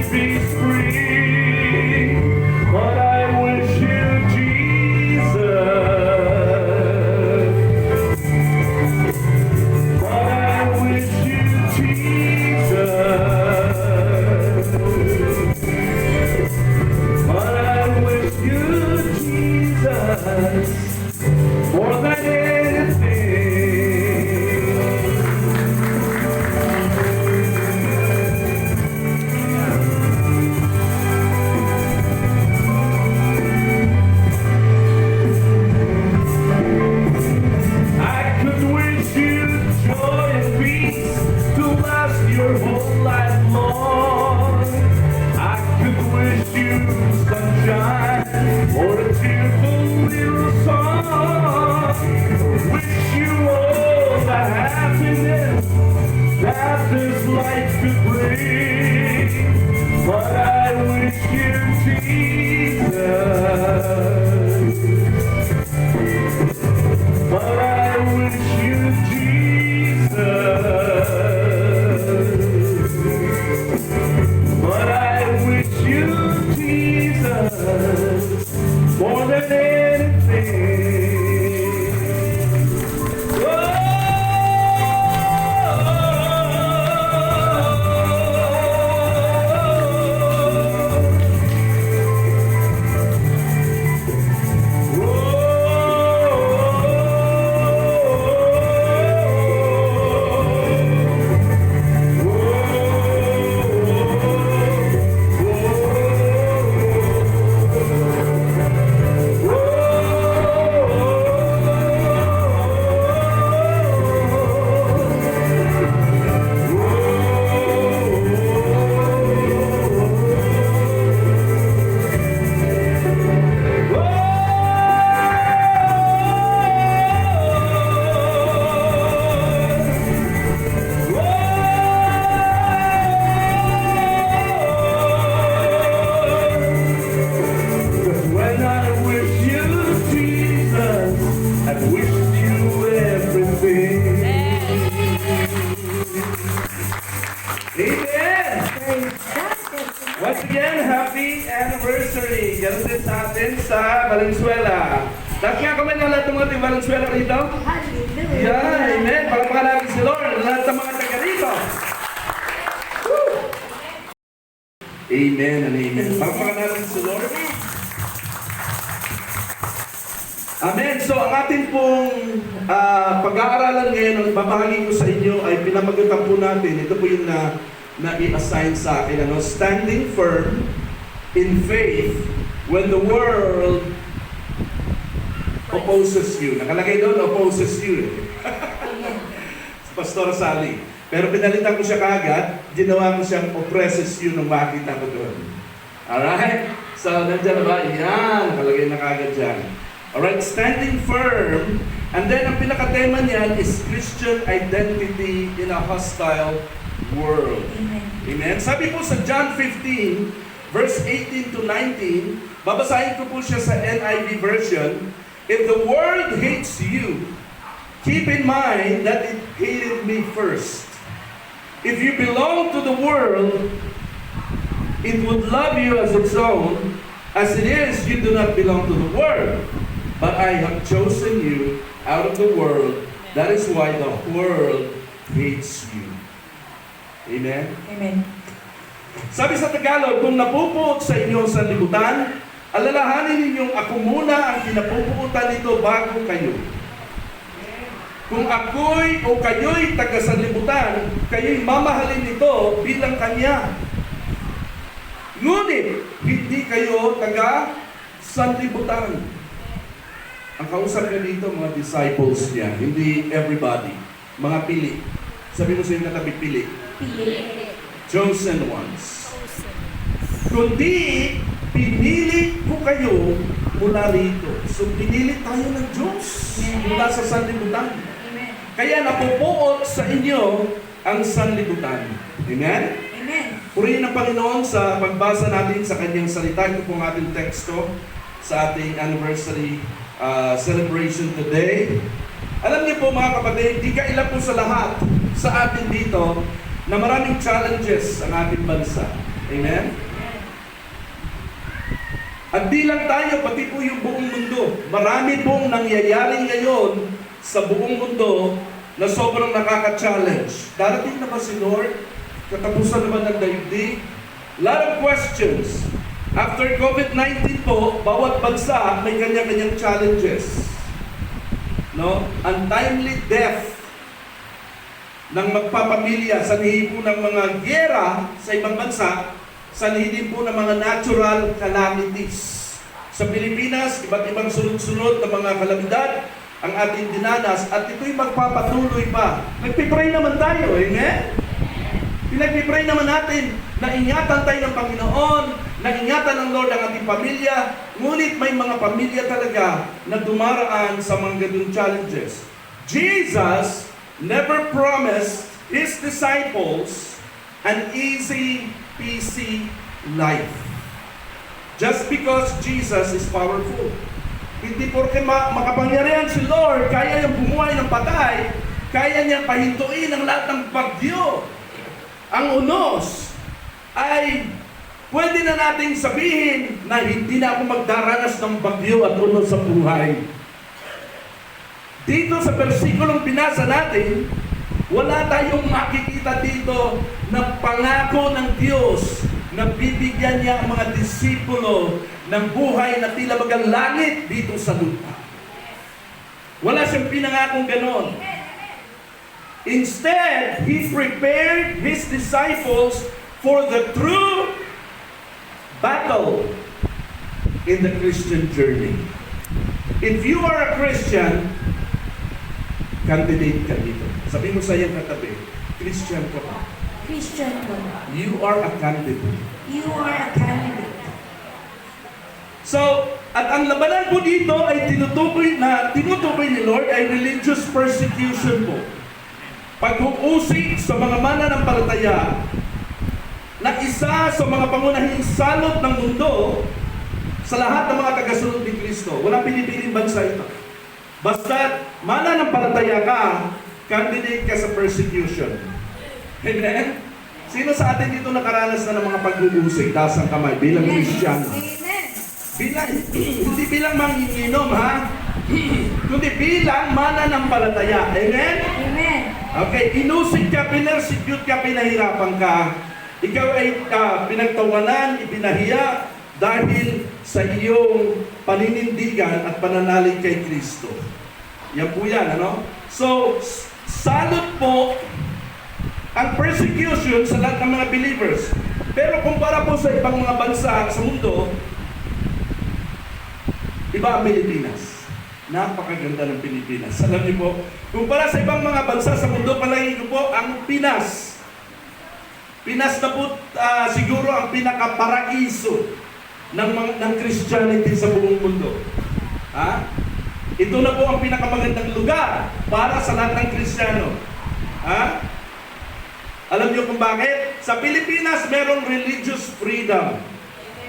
be free. But I wish you, Jesus. But I wish you, Jesus. But I wish you, Jesus, more than anything. I could wish you joy and peace to last your whole life long. I could wish you sunshine or a cheerful little song. Wish you all the happiness that this life could bring. But I wish you, Jesus. But I wish you, Jesus. But I wish you, Jesus, more than anything. Once again, happy anniversary! Ganun din sa atin sa Valenzuela. Lahat nga kami na lahat ng mga taga Valenzuela rito? Hallelujah! Yeah, amen! Palakpakan natin si Lord, lahat ng mga taga rito. Woo! Amen and amen. Palakpakan natin si Lord. Amen. So ang ating pong pag-aaralan ngayon, ang babahagi ko sa inyo ay pinamagatan po natin. Ito po yung na-i-assign sa akin, standing firm in faith when the world opposes you. Nakalagay doon, opposes you. Sa Pastor Sally. Pero pinalitan ko siya kaagad, ginawa ko siyang oppresses you nung makita ko doon. Alright? So, nandiyan na ba? Yan, nakalagay na kaagad dyan. Alright, standing firm. And then, ang pinakatema niyan is Christian identity in a hostile world. Amen. Amen. Sabi po sa John 15, verse 18 to 19, babasahin ko po siya sa NIV version. If the world hates you, keep in mind that it hated me first. If you belong to the world, it would love you as its own. As it is, you do not belong to the world. But I have chosen you out of the world. That is why the world hates you. Amen? Amen. Sabi sa Tagalog, kung napupuot sa inyo sa libutan, alalahanin ninyong ako muna ang kinapupuotan nito bago kayo. Kung ako'y o kayo'y taga-sanlibutan, kayo'y mamahalin nito bilang kanya. Ngunit, hindi kayo taga-sanlibutan. Ang kausap niya dito, mga disciples niya, hindi everybody. Mga pili. Sabi mo sa inyo katabi, pili. Chosen ones. Kundi, pinili ko kayo mula rito. So, pinili tayo ng Diyos mula sa sanlibutan. Kaya napupuot sa inyo ang sanlibutan. Amen? Amen. Purihin ang Panginoon sa pagbasa natin sa kanyang salita. Ito pong ating teksto sa ating anniversary celebration today. Alam niyo po mga kapatid, di kailan po sa lahat sa atin dito na maraming challenges ang ating bansa. Amen? At di lang tayo, pati po yung buong mundo. Marami pong nangyayari ngayon sa buong mundo na sobrang nakaka-challenge. Darating na ba si Lord? Katapusan naman ng daigdig? Lot of questions. After COVID-19 po, bawat bansa may kanya-kanyang challenges. No? Untimely death ng magpapamilya, sanhi po ng mga gyera sa ibang bansa, sanhi din po ng mga natural calamities. Sa Pilipinas, iba't ibang sunod-sunod na mga kalamidad ang ating dinanas at ito'y magpapatuloy pa. Nagpipray naman tayo, amen? Pinagpipray naman natin na ingatan tayo ng Panginoon, na ingatan ng Lord ang ating pamilya, ngunit may mga pamilya talaga na dumaraan sa mga ganung challenges. Jesus never promised His disciples an easy, peasy life. Just because Jesus is powerful. Hindi porke makapangyarihan si Lord, kaya niyang bumuhay ng patay, kaya niyang pahintuin ang lahat ng bagyo. Ang unos ay pwede na nating sabihin na hindi na ako magdaranas ng bagyo at unos sa buhay. Dito sa versikulong binasa natin, wala tayong makikita dito na pangako ng Diyos na bibigyan niya ang mga disipulo ng buhay na tila bagang langit dito sa lupa. Wala siyang pinangakong ganon. Instead, He prepared His disciples for the true battle in the Christian journey. If you are a Christian, candidate ka dito. Sabi mo sa iyong katabi, Christian ka ba? Christian ko. You are a candidate. You are a candidate. So, at ang labanan po dito ay tinutukoy ni Lord ay religious persecution po. Pag-uusig sa mga mananampalataya na isa sa mga pangunahing salot ng mundo sa lahat ng mga tagasunod ni Kristo. Walang pinipiling bansa ito. Basta mananampalataya ka, candidate ka sa persecution. Amen? Sino sa atin dito nakaranas na ng mga pag-uusig? Taas ang kamay bilang Kristiyano. Hindi bilang manginginom, ha? Kundi bilang mananampalataya. Amen? Amen. Okay, inusig ka, pinersecute ka, pinahirapan ka. Ikaw ay pinagtawanan, ipinahiya dahil sa iyong paninindigan at pananalig kay Kristo. Yan po yan, ano? So, salot po ang persecution sa lahat ng mga believers. Pero kumpara po sa ibang mga bansa sa mundo, iba ang Pilipinas. Napakaganda ng Pilipinas. Alam niyo po, kumpara sa ibang mga bansa sa mundo, palagi ko po, ang Pinas na po siguro ang pinaka-paraiso ng Christianity sa buong mundo. Ha? Ito na po ang pinakamagandang lugar para sa lahat ng Kristiyano. Ha? Alam niyo kung bakit? Sa Pilipinas, merong religious freedom.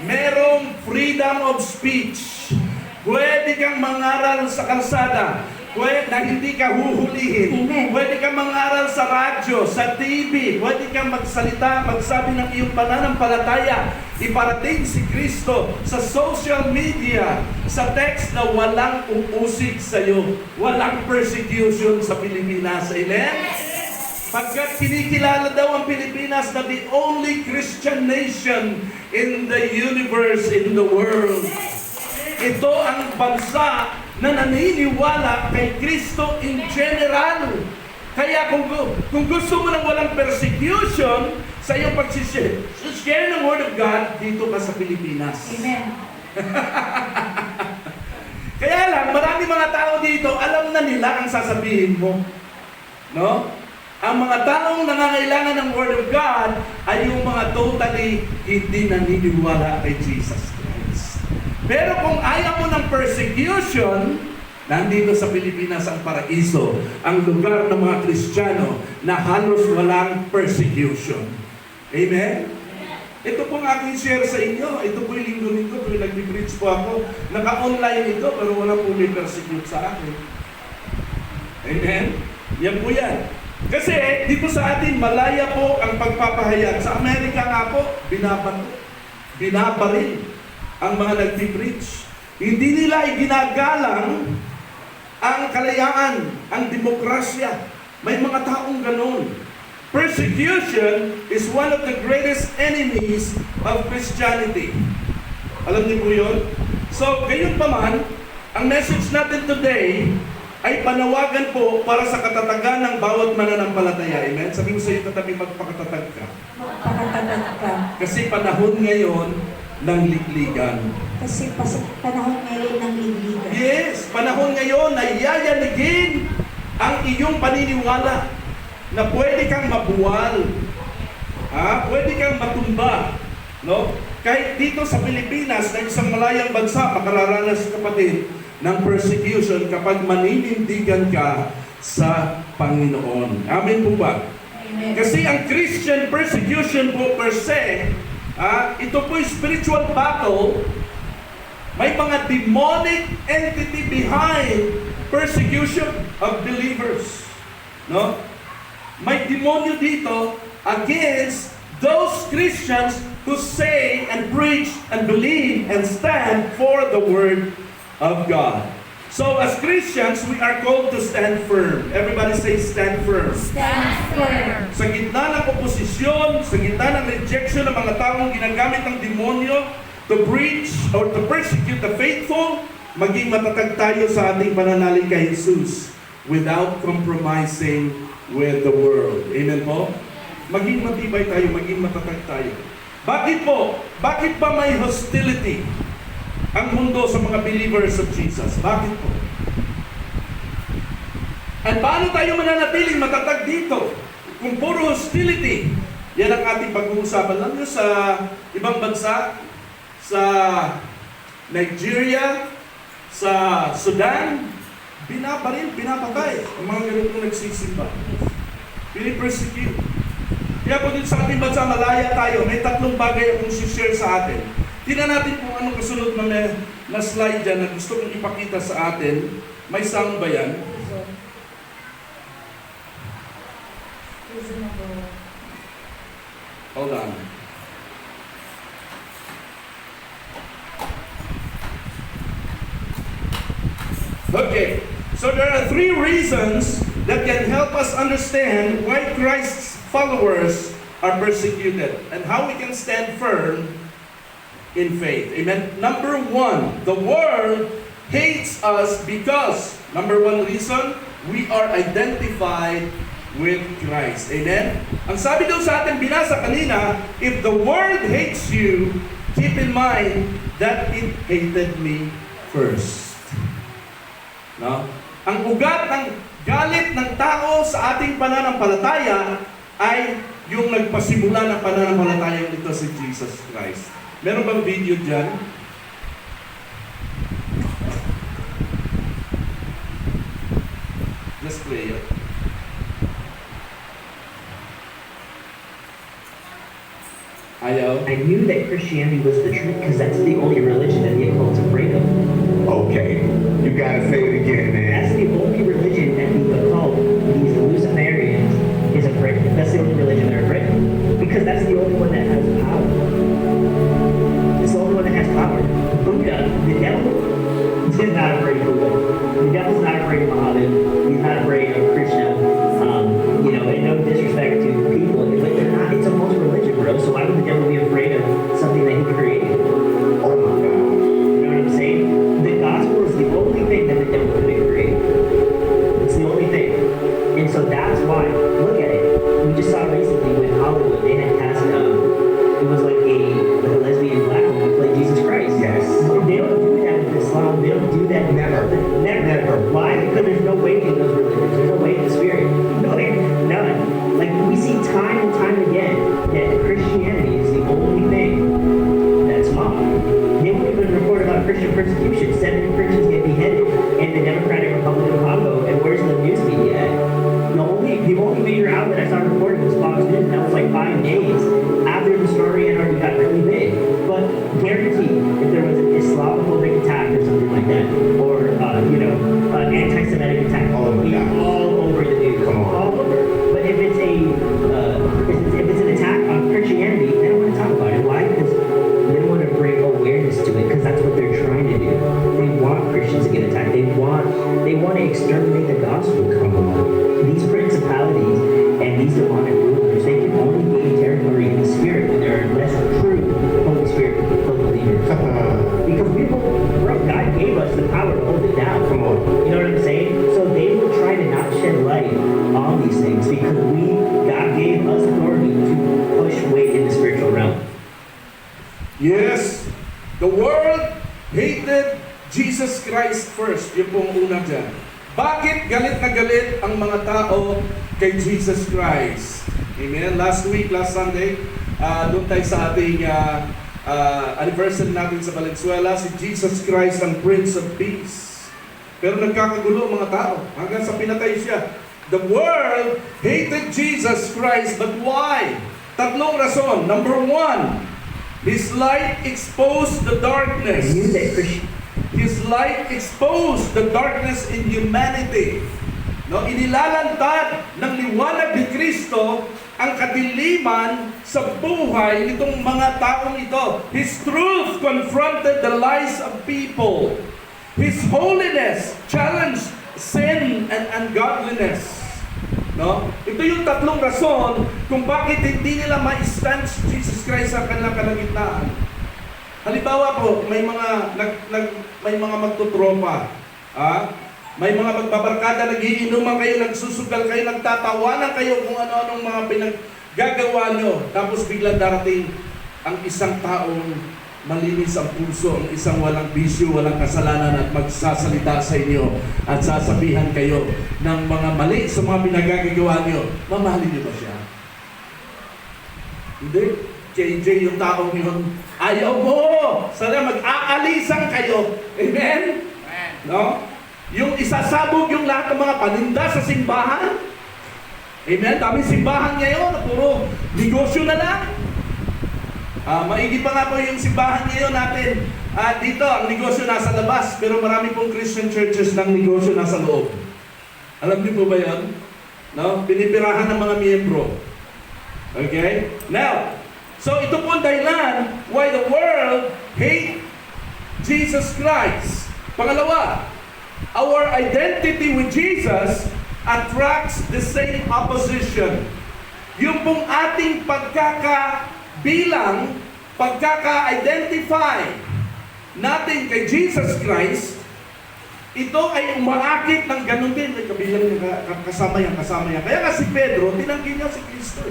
Merong freedom of speech. Pwede kang mangaral sa kalsada. Pwede na hindi ka huhulihin. Amen. Pwede kang mangaral sa radyo, sa TV. Pwede kang magsalita, magsabi ng iyong pananampalataya. Iparating si Kristo sa social media, sa text na walang uusig sa iyo. Walang persecution sa Pilipinas. Amen? Pagkat kinikilala daw ang Pilipinas na the only Christian nation in the universe, in the world. Ito ang bansa na naniniwala kay Kristo in general. Kaya kung gusto mo ng walang persecution sa iyong pag-share ng Word of God, dito ka sa Pilipinas. Amen. Kaya lang, marami mga tao dito, alam na nila ang sasabihin mo. No? Ang mga taong nangangailangan ng Word of God ay yung mga totally hindi naniniwala kay Jesus Christ. Pero kung ayaw mo ng persecution, nandito sa Pilipinas ang paraiso, ang lugar ng mga Kristiyano na halos walang persecution. Amen? Ito pong aking share sa inyo. Ito po yung linggo-linggo, tuwing nag-preach po ako. Naka-online ito, pero wala po may persecute sa akin. Amen? Yan po yan. Kasi dito sa atin, malaya po ang pagpapahayag. Sa Amerika nga po, binabaril ang mga nagpipreach. Hindi nila iginagalang ang kalayaan, ang demokrasya. May mga taong ganun. Persecution is one of the greatest enemies of Christianity. Alam niyo po yun? So, gayon pa man, ang message natin today ay panawagan po para sa katatagan ng bawat mananampalataya. Amen? Sabi mo sa iyo, katabi, magpakatatag ka. Magpakatatag ka. Kasi panahon ngayon ng ligligan. Kasi panahon ngayon ng ligligan. Yes, panahon ngayon na yayanigin ang iyong paniniwala na pwede kang mabuwal, pwede kang matumba, no? Kahit dito sa Pilipinas, na isang malayang bansa, makararanas ka pa din ng persecution kapag maninindigan ka sa Panginoon. Amen po ba? Amen. Kasi ang Christian persecution po per se, ito po spiritual battle. May mga demonic entity behind persecution of believers. No? May demonyo dito against those Christians who say and preach and believe and stand for the Word of God. So as Christians, we are called to stand firm. Everybody say stand firm. Stand firm. Sa gitna ng oposisyon, sa gitna ng rejection ng mga taong ginagamit ng demonyo to preach or to persecute the faithful, maging matatag tayo sa ating pananalig kay Jesus without compromising with the world. Amen po? Maging matibay tayo, maging matatag tayo. Bakit po? Bakit ba may hostility ang mundo sa mga believers of Jesus? Bakit po? At paano tayo mananatiling matatag dito? Kung puro hostility, yan ang ating pag-uusapan. Alam nyo sa ibang bansa, sa Nigeria, sa Sudan, binabaril, pinapatay ang mga ganitong nagsisimba. Pinipersecute. Kaya po dito sa ating bansa, malaya tayo. May tatlong bagay akong share sa atin. Tingnan natin kung anong kasunod na slide dyan na gusto kong ipakita sa atin. May sound ba yan? Hold on. Okay, so there are three reasons that can help us understand why Christ's followers are persecuted and how we can stand firm in faith. Amen. Number one, the world hates us because, number one reason, we are identified with Christ. Amen. Ang sabi daw sa atin, binasa kanina, if the world hates you, keep in mind that it hated me first. No? Ang ugat ng galit ng tao sa ating pananampalataya ay yung nagpasimula ng pananampalataya nito si Jesus Christ. Meron bang video dyan? Just play it. Ayaw? I knew that Christianity was the truth because that's the only religion that the occult's afraid of. Okay, you gotta say it again, man. That's the only religion that the occult, these Luciferians, is afraid of. That's the only religion they're afraid of. Because that's the only one that has power. It's the only one that has power. Buddha, the devil, is not afraid of Buddha. The devil's not afraid of Muhammad. He's not afraid of Krishna. And no disrespect to people, like they're not. It's a multi-religion, bro. So why would the devil be afraid of something that he created? Oh my God. You know what I'm saying? The gospel is the only thing that the devil could have created. gospel. These principalities and these demonic rulers, they can only gain territory in the spirit when there are less true Holy Spirit filled believers. Because bro, God gave us the power to hold it down. Come on. You know what I'm saying? So they will try to not shed light on these things because God gave us authority to push weight in the spiritual realm. Yes, the world hated Jesus Christ first. Yung pong una dyan. Bakit galit na galit ang mga tao kay Jesus Christ? Amen? Last Sunday, doon tayo sa ating anniversary natin sa Valenzuela, si Jesus Christ ang Prince of Peace. Pero nagkakagulo ang mga tao hanggang sa pinatay siya. The world hated Jesus Christ, but why? Tatlong rason. Number one, His light exposed the darkness. His light exposed the darkness in humanity. No, inilalantad ng liwanag ni Kristo ang kadiliman sa buhay nitong mga taong ito. His truth confronted the lies of people. His holiness challenged sin and ungodliness. No? Ito yung tatlong rason kung bakit hindi nila ma-stand si Jesus Christ sa kanilang kalagitnaan. Halimbawa po, may mga magtutropa, may mga magbabarkada, nagiinuman kayo, nagsusugal kayo, nagtatawanan kayo kung ano-anong mga pinaggagawa nyo. Tapos biglang darating ang isang taong malinis ang puso, ang isang walang bisyo, walang kasalanan at magsasalita sa inyo at sasabihan kayo ng mga mali sa mga pinagagagawa nyo. Mamahalin niyo ba siya? Hindi. JJ yung taong yun, ayaw mo! Sana mag-aalisan kayo. Amen? No? Yung isasabog yung lahat ng mga paninda sa simbahan. Amen? Daming simbahan ngayon na puro negosyo na lang. Maigi pa nga po yung simbahan ngayon natin. Dito, ang negosyo nasa labas, pero marami pong Christian churches ng negosyo nasa loob. Alam niyo po ba yan? No? Pinipirahan ng mga miyembro. Okay? Now, so ito po ang dahilan why the world hate Jesus Christ. Pangalawa, our identity with Jesus attracts the same opposition. Yung pong ating pagkakabilang, pagkaka-identify natin kay Jesus Christ, ito ay umaakit ng ganun din. May kabilang kasama yan. Kaya nga si Pedro, tinanggi niya si Kristo.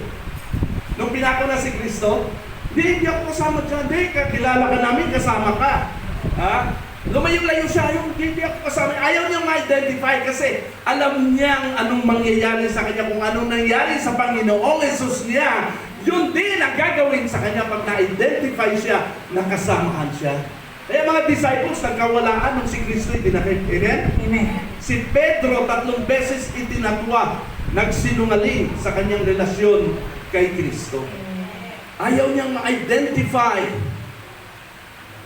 Nung pinako na si Kristo, hindi ako kasama dyan. Hindi, kilala ka namin, kasama ka. Lumayong-layo siya, hindi ako kasama. Ayaw niyang ma-identify kasi alam niyang anong mangyayari sa kanya. Kung anong nangyari sa Panginoong Jesus niya, yun din ang gagawin sa kanya pag na-identify siya, nakasamahan siya. Kaya mga disciples, nagkawalaan nung si Kristo itinakip. Amen? Amen. Si Pedro 3 beses itinatwa, nagsinungaling sa kanyang relasyon kay Kristo. Ayaw niyang ma-identify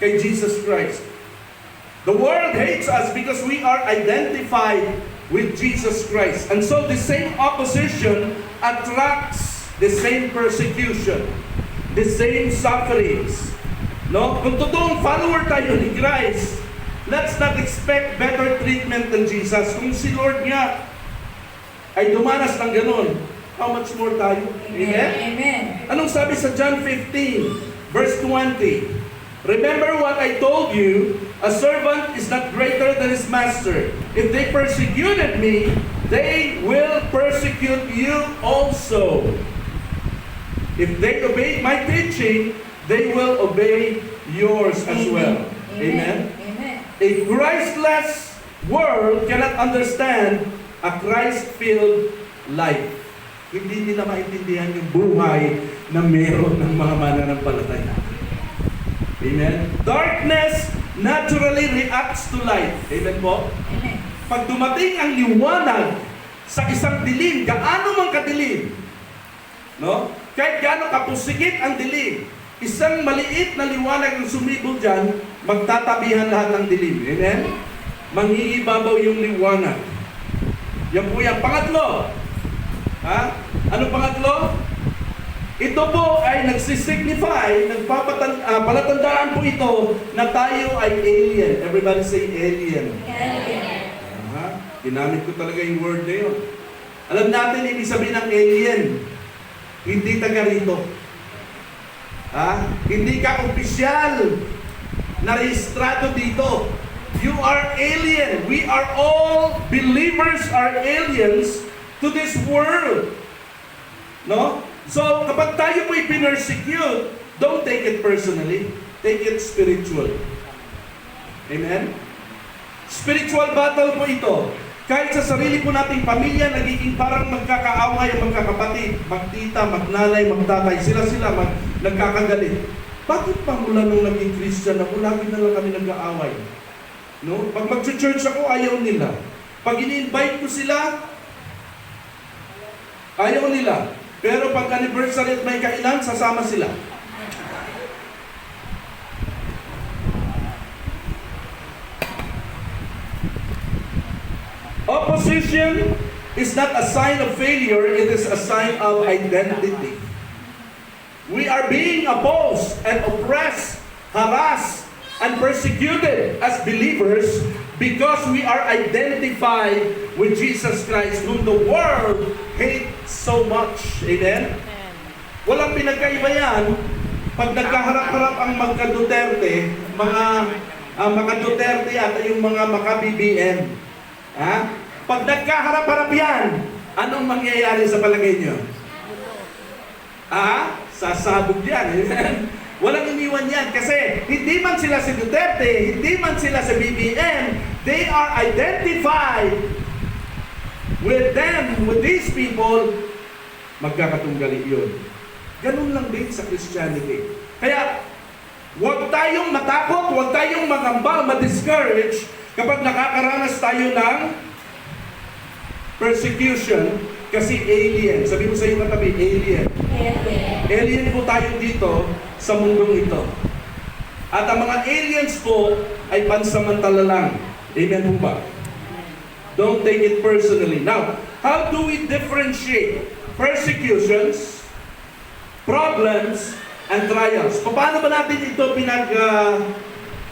kay Jesus Christ. The world hates us because we are identified with Jesus Christ. And so the same opposition attracts the same persecution, the same sufferings. No? Kung totoong follower tayo ni Christ, let's not expect better treatment than Jesus. Kung si Lord nga ay dumanas ng ganun, how much more tayo? Amen? Amen. Anong sabi sa John 15, verse 20? Remember what I told you, a servant is not greater than his master. If they persecuted me, they will persecute you also. If they obey my teaching, they will obey yours as well. Amen? Amen. A Christless world cannot understand a Christ-filled life. Hindi nila maintindihan yung buhay na meron ng mga mananampalataya. Amen? Darkness naturally reacts to light. Amen po? Amen. Pag dumating ang liwanag sa isang dilim, gaano man kadilim, no? Kahit gaano kapusikit ang dilim, isang maliit na liwanag ang sumibol dyan, magtatabihan lahat ng dilim. Amen? Mangiibabaw yung liwanag. Yan po yan. Pangatlo. Ano pangatlo? Ito po ay nagsisignify, palatandaan po ito na tayo ay alien. Everybody say alien. Amen. Ginamit ko talaga yung word na yun. Alam natin, ibig sabihin ng alien, hindi taga rito. Hindi ka opisyal na rehistrado dito. You are alien. We are all believers are aliens to this world. No? So, kapag tayo po i-persecute, don't take it personally. Take it spiritually. Amen? Spiritual battle po ito. Kahit sa sarili po nating pamilya, nagiging parang magkakaaway ang magkakapatid, magtita, magnanay, magtatay, sila nagkakagalit. Bakit pa mula nung naging Christian ako, lagi na lang kami nag-aaway? No? Pag mag-church ako, ayaw nila. Pag ini-invite ko sila, ayaw nila. Pero pag anniversary at may kainan, sasama sila. Opposition is not a sign of failure, it is a sign of identity. We are being opposed and oppressed, harassed, and persecuted as believers because we are identified with Jesus Christ, whom the world hates so much. Amen? Walang pinagkaiba yan pag nagkaharap-harap ang magka-Duterte, mga Duterte at yung mga maka-BBM. Pag nagkaharap-harap yan, anong mangyayari sa palagay nyo? Sasabog yan. Walang iniwan yan kasi hindi man sila si Duterte, hindi man sila si BBM, they are identified with them, with these people, magkakatunggali yun. Ganun lang din sa Christianity. Kaya, huwag tayong matakot, huwag tayong magamba, ma-discourage kapag nakakaranas tayo ng persecution kasi alien. Sabi mo sa iyong katabi, alien. Alien po tayo dito sa mundong ito. At ang mga aliens po ay pansamantala lang. Amen po ba? Don't take it personally. Now, how do we differentiate persecutions, problems, and trials? Paano ba natin ito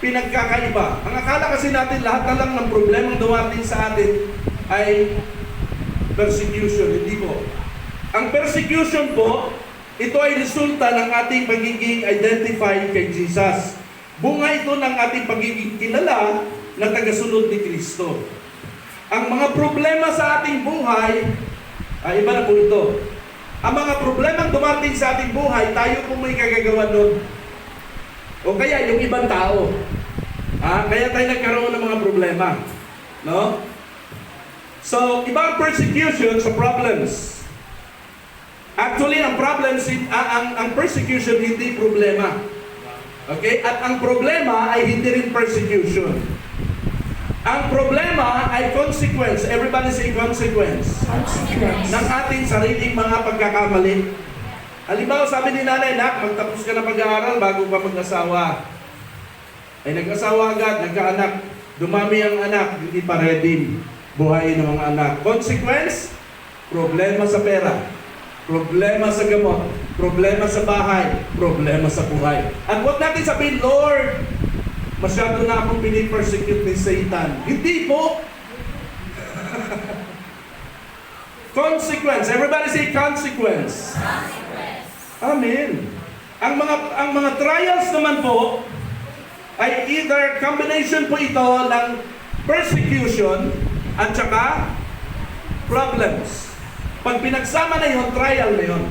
pinagkakaiba? Ang akala kasi natin lahat na lang ng problemang dumating sa atin ay persecution. Hindi po. Ang persecution po, ito ay resulta ng ating pagiging identified kay Jesus. Bunga ito ng ating pagiging kilala na tagasunod ni Kristo. Ang mga problema sa ating buhay, iba na po ito. Ang mga problemang dumating sa ating buhay, tayo po may kagagawa nun. O kaya yung ibang tao. Kaya tayo nagkaroon ng mga problema. No? So, iba ang persecution sa problems. Actually, ang problems, ang persecution hindi problema. Okay? At ang problema ay hindi rin persecution. Ang problema ay consequence. Everybody say consequence. Ng ating sariling mga pagkakamali. Halimbawa, sabi ni nanay, nak, magtapos ka na pag-aaral bago ka mag-asawa. Ay nag-asawa agad, nagkaanak. Dumami ang anak, hindi pa ready buhayin ng mga anak. Consequence, problema sa pera, problema sa gamot, problema sa bahay, problema sa buhay. At huwag natin sabihin, Lord, masyado na akong pinipersecute ni Satan. Hindi po. Consequence. Everybody say consequence. Amen. Ang mga trials naman po ay either combination po ito ng persecution at saka problems. Pag pinagsama na yun, trial na yun.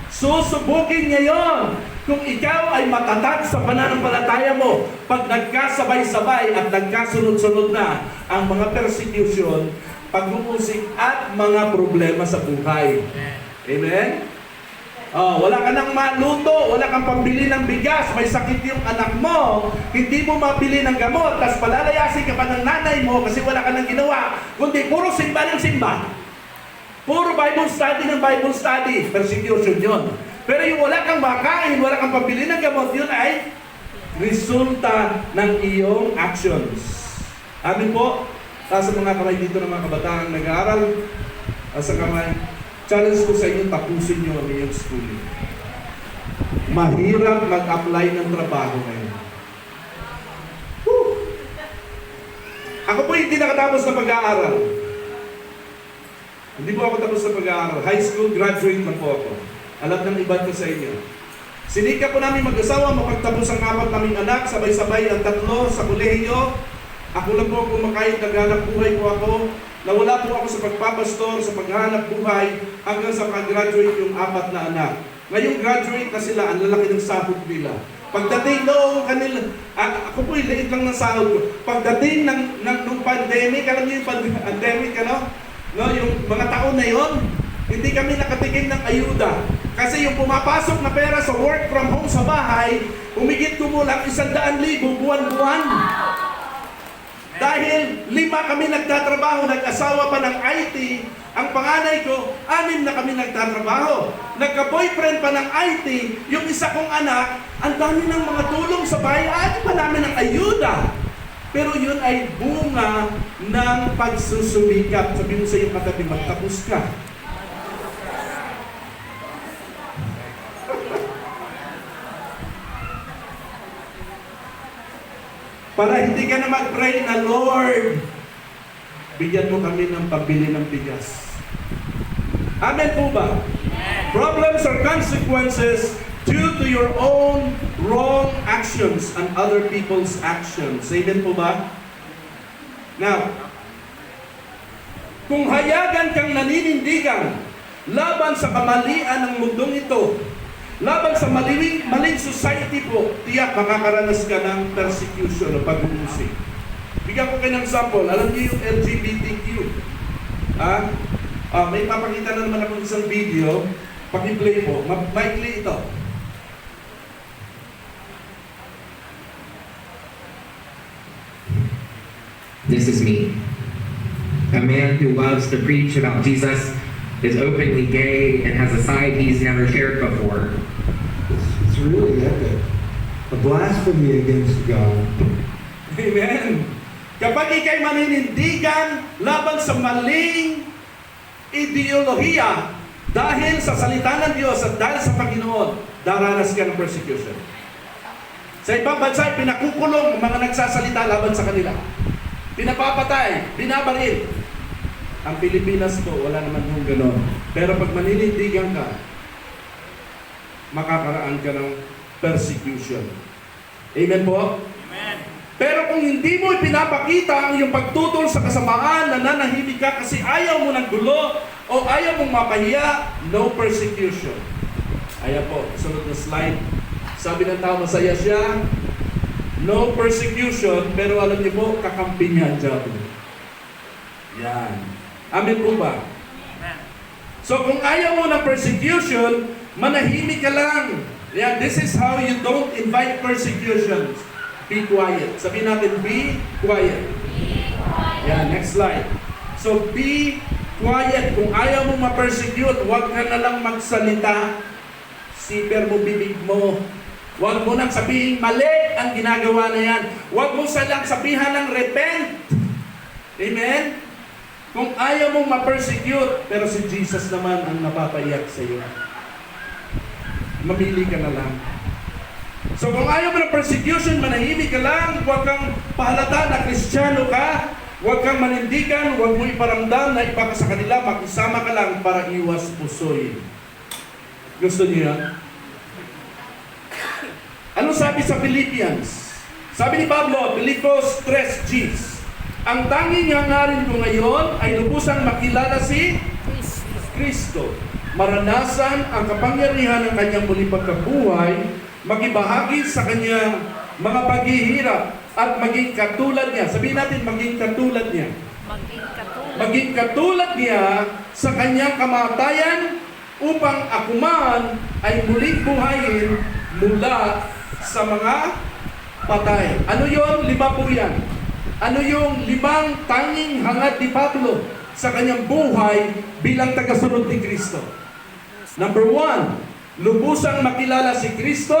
Susubugin niya yun kung ikaw ay matatag sa pananampalataya mo. Pag nagkasabay-sabay at nagkasunod-sunod na ang mga persecution, pag-uusik at mga problema sa buhay. Amen? Wala ka nang maluto, wala kang pambili ng bigas, may sakit yung anak mo, hindi mo mabili ng gamot, tapos palalayasin ka pa ng nanay mo kasi wala ka nang ginawa, kundi puro simba ng simba. Puro Bible study ng Bible study, persecution yun. Pero yung wala kang makain, wala kang pambili ng gamot, yun ay resulta ng iyong actions. Amin po, taas ang mga kamay dito ng mga kabataan nag-aaral, sa kamay. Challenge ko sa inyo, tapusin nyo ang iyong schooling. Mahirap mag-apply ng trabaho ngayon. Woo! Ako po hindi nakatapos na pag-aaral. Hindi po ako tapos sa pag-aaral. High school graduate lang po ako. Alam ng iba ko sa inyo. Sinika po namin mag-asawa, mapagtapos ang 4 naming anak, sabay-sabay ang 3 sa kolehiyo. Ako lang po kumakayod, naghanap buhay po ako. Nawala po ako sa pagpapastor, sa paghanap buhay, hanggang sa pag-graduate yung 4 na anak. Ngayong graduate na sila, ang lalaki ng sahod nila. Pagdating noong kanila, ako po liit lang ng sahod ko. Pagdating ng pandemic, alam niyo yung pandemic, ano? No, yung mga taon na yon, hindi kami nakatikim ng ayuda. Kasi yung pumapasok na pera sa work from home sa bahay, humigit kumulang 100,000 buwan-buwan. Dahil 5 kami nagtatrabaho, nag-asawa pa ng IT, ang panganay ko, 6 na kami nagtatrabaho. Nagka-boyfriend pa ng IT, yung isa kong anak, ang dami ng mga tulong sa bahay, pa namin ng ayuda. Pero yun ay bunga ng pagsusumikap. Sabi mo sa iyong katabi, magtapos ka. Para hindi ka na mag-pray na, Lord, bigyan mo kami ng pabili ng bigas. Amen po ba? Problems or consequences due to your own wrong actions and other people's actions. Amen po ba? Now, kung hayagan kang naninindigan laban sa kamalian ng mundong ito, laban sa maling society po, tiyak makakaranas ka ng persecution o pag-uusig. Bigyan ko kayo ng example. Alam niyo yung LGBTQ? May papakita na naman ako isang video. Paki-play po. Maikli ito. This is me. A man who loves to preach about Jesus, is openly gay, and has a side he's never shared before. It's really epic. A blasphemy against God. Amen. Kapag ikay maninindigan laban sa maling ideolohiya dahil sa salita ng Diyos at dahil sa Panginoon, daranas ka ng persecution. Sa ibang bansa, pinakukulong ang mga nagsasalita laban sa kanila. Pinapapatay, binabaril. Ang Pilipinas po, wala naman yung gano'n. Pero pag maninindigan ka, makakaraan ka ng persecution. Amen po? Amen. Pero kung hindi mo ipinapakita ang iyong pagtutol sa kasamaan, nananahimik ka kasi ayaw mo ng gulo o ayaw mong mapahiya, no persecution. Ayan po, sunod na slide. Sabi ng tao, masaya siya, no persecution, pero alam niyo po, kakampi niya ang diablo. Yan. Amen po ba? So kung ayaw mo ng persecution, manahimik ka lang. Yan, this is how you don't invite persecutions. Be quiet. Sabihin natin, be quiet. Yan, next slide. So be quiet. Kung ayaw mo ma-persecute, huwag ka na lang magsalita. Siper mo bibig mo. Huwag mo nang sabihin mali ang ginagawa na yan. Huwag mo salang sabihan ng repent. Amen? Kung ayaw mong ma-persecute, pero si Jesus naman ang napapayak sa iyo. Mamili ka na lang. So kung ayaw mo ng persecution, manahimik ka lang, huwag kang pahalata na Kristiyano ka, huwag kang manindigan, huwag mo iparamdam na iba ka sa kanila, makisama ka lang para iwas pusoy. Gusto niyo yan? Ano sabi sa Philippians? Sabi ni Pablo, Filipos 3:10, ang tanging hangarin ko ngayon ay lubusang makilala si Kristo, maranasan ang kapangyarihan ng kanyang muling pagkabuhay, makibahagi sa kanyang mga paghihirap at maging katulad niya. Sabihin natin, maging katulad niya. Maging katulad niya sa kanyang kamatayan upang ako man ay muling buhayin mula sa mga patay. Ano yon? 5 po yan. Ano yung 5 tanging hangad ni Pablo sa kanyang buhay bilang tagasunod ni Kristo? Number 1, lubusang makilala si Kristo.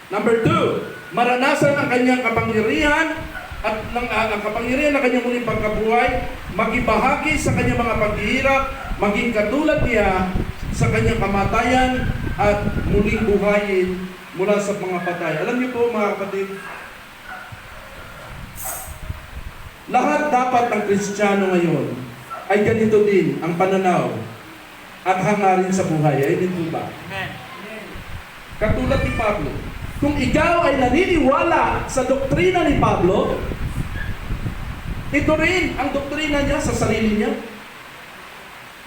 Number 2, maranasan ang kanyang kapangyarihan at ang kapangyarihan ng kanyang muling pagkabuhay, magibahagi sa kanyang mga paghihirap, maging katulad niya sa kanyang kamatayan at muling buhayin mula sa mga patay. Alam niyo po mga kapatid, lahat dapat ng Kristiyano ngayon ay ganito din ang pananaw at hangarin sa buhay. Ay din po ba? Katulad ni Pablo. Kung ikaw ay naniniwala sa doktrina ni Pablo, ito rin ang doktrina niya sa sarili niya.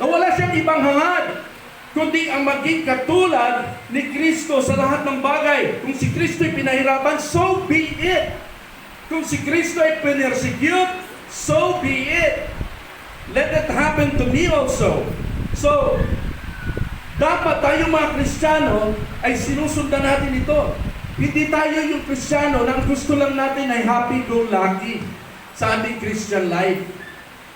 Na wala siyang ibang hangad, kundi ang maging katulad ni Kristo sa lahat ng bagay. Kung si Kristo ay pinahirapan, so be it. Kung si Kristo ay pinersecute, so be it. Let it happen to me also. So, dapat tayong mga Kristiyano ay sinusundan natin ito. Hindi tayo yung Kristiyano na ang gusto lang natin ay happy-go-lucky sa ating Christian life.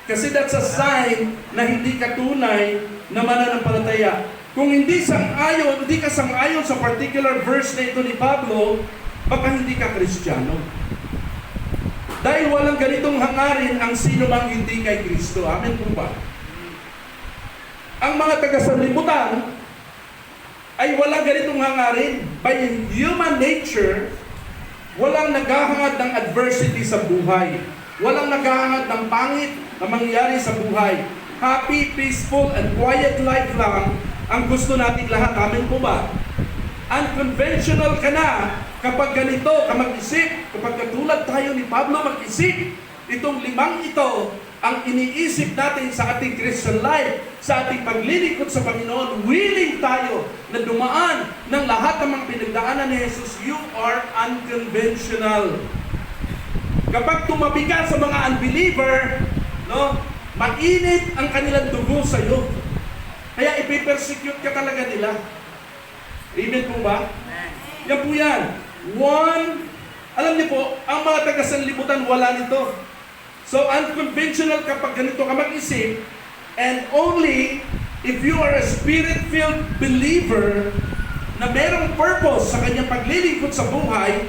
Kasi that's a sign na hindi ka tunay na mananampalataya. Kung hindi ka sang-ayon sa particular verse na ito ni Pablo, baka hindi ka Kristiyano. Dahil walang ganitong hangarin ang sino mang hindi kay Kristo. Amen po ba? Ang mga taga-sanlibutan ay walang ganitong hangarin. By human nature, walang naghahangad ng adversity sa buhay. Walang naghahangad ng pangit na mangyari sa buhay. Happy, peaceful, and quiet life lang ang gusto nating lahat. Amen po ba? Unconventional ka na kapag ganito ka mag-isip, kapag katulad tayo ni Pablo mag-isip, itong 5 ito ang iniisip natin sa ating Christian life, sa ating paglilingkod sa Panginoon. Willing tayo na dumaan ng lahat ng mga pinagdaanan ni Jesus. You are unconventional. Kapag tumabi ka sa mga unbeliever, no, mainit ang kanilang dugo sa iyo. Kaya ipipersecute ka talaga nila. Amen po ba? Yan po yan. Alam niyo po, ang mga taga-sanlibutan wala nito. So unconventional kapag ganito ka mag-isip, and only if you are a spirit-filled believer na merong purpose sa kanyang paglilingkod sa buhay,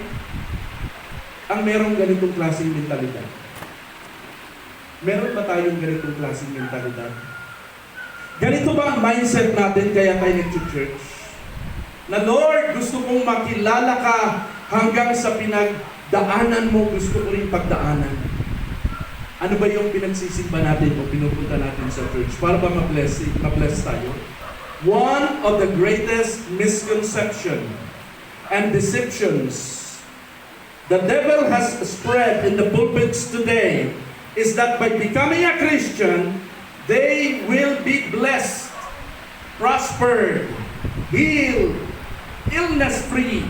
ang merong ganitong klaseng mentalidad. Meron ba tayong ganitong klaseng mentalidad? Ganito ba ang mindset natin kaya tayo nag-church? Na Lord, gusto kong makilala ka hanggang sa pinagdaanan mo, gusto ko rin pagdaanan. Ano ba yung pinagsisimba natin o pinupunta natin sa church? Para ba ma-bless tayo? One of the greatest misconception and deceptions the devil has spread in the pulpits today is that by becoming a Christian, they will be blessed, prospered, healed, illness-free,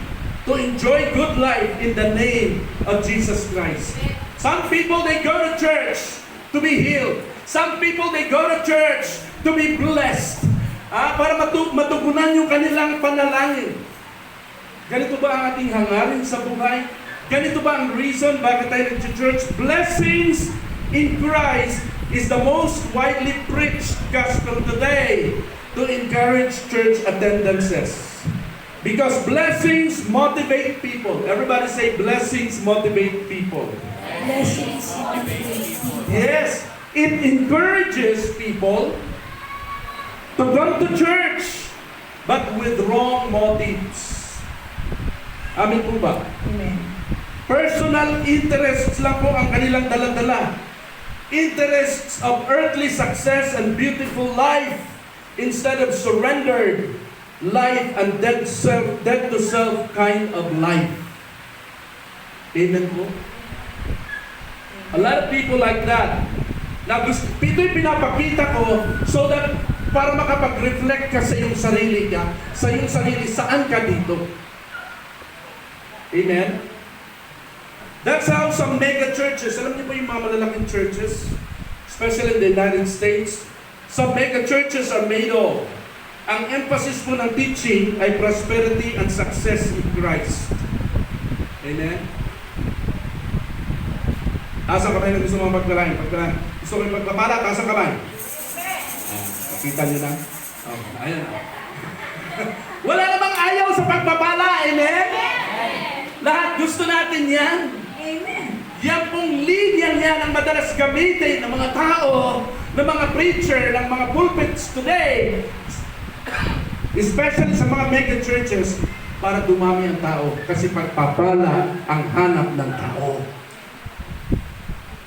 to enjoy good life in the name of Jesus Christ. Some people, they go to church to be healed. Some people, they go to church to be blessed. Para matugunan yung kanilang panalangin. Ganito ba ang ating hangarin sa buhay? Ganito ba ang reason bakit tayo nag-church? Blessings in Christ is the most widely preached gospel today to encourage church attendances. Because blessings motivate people. Everybody say, blessings motivate people. Blessings. Yes, it encourages people to come to church, but with wrong motives. Amen po ba? Amen. Personal interests lang po ang kanilang dala-dala. Interests of earthly success and beautiful life instead of surrendered life and dead to self kind of life. Amen po? A lot of people like that. Na gusto, ito'y pinapakita ko so that para makapag-reflect ka sa iyong sarili ka, sa iyong sarili, saan ka dito. Amen? That's how some mega churches, alam niyo po yung mga malalaking churches, especially in the United States, some mega churches are made of. Ang emphasis po ng teaching ay prosperity and success in Christ. Amen? Taas ang kamay na gusto mong pagdalain. Gusto ko yung pagpapala, taas ang kamay. Pakita nyo na. Oh, ayan. Wala namang ayaw sa pagpapala, amen? Lahat gusto natin yan. Amen. Yan pong linya yan ang madalas gamitin ng mga tao, ng mga preacher, ng mga pulpits today, especially sa mga mega churches, para dumami ang tao. Kasi pagpapala ang hanap ng tao.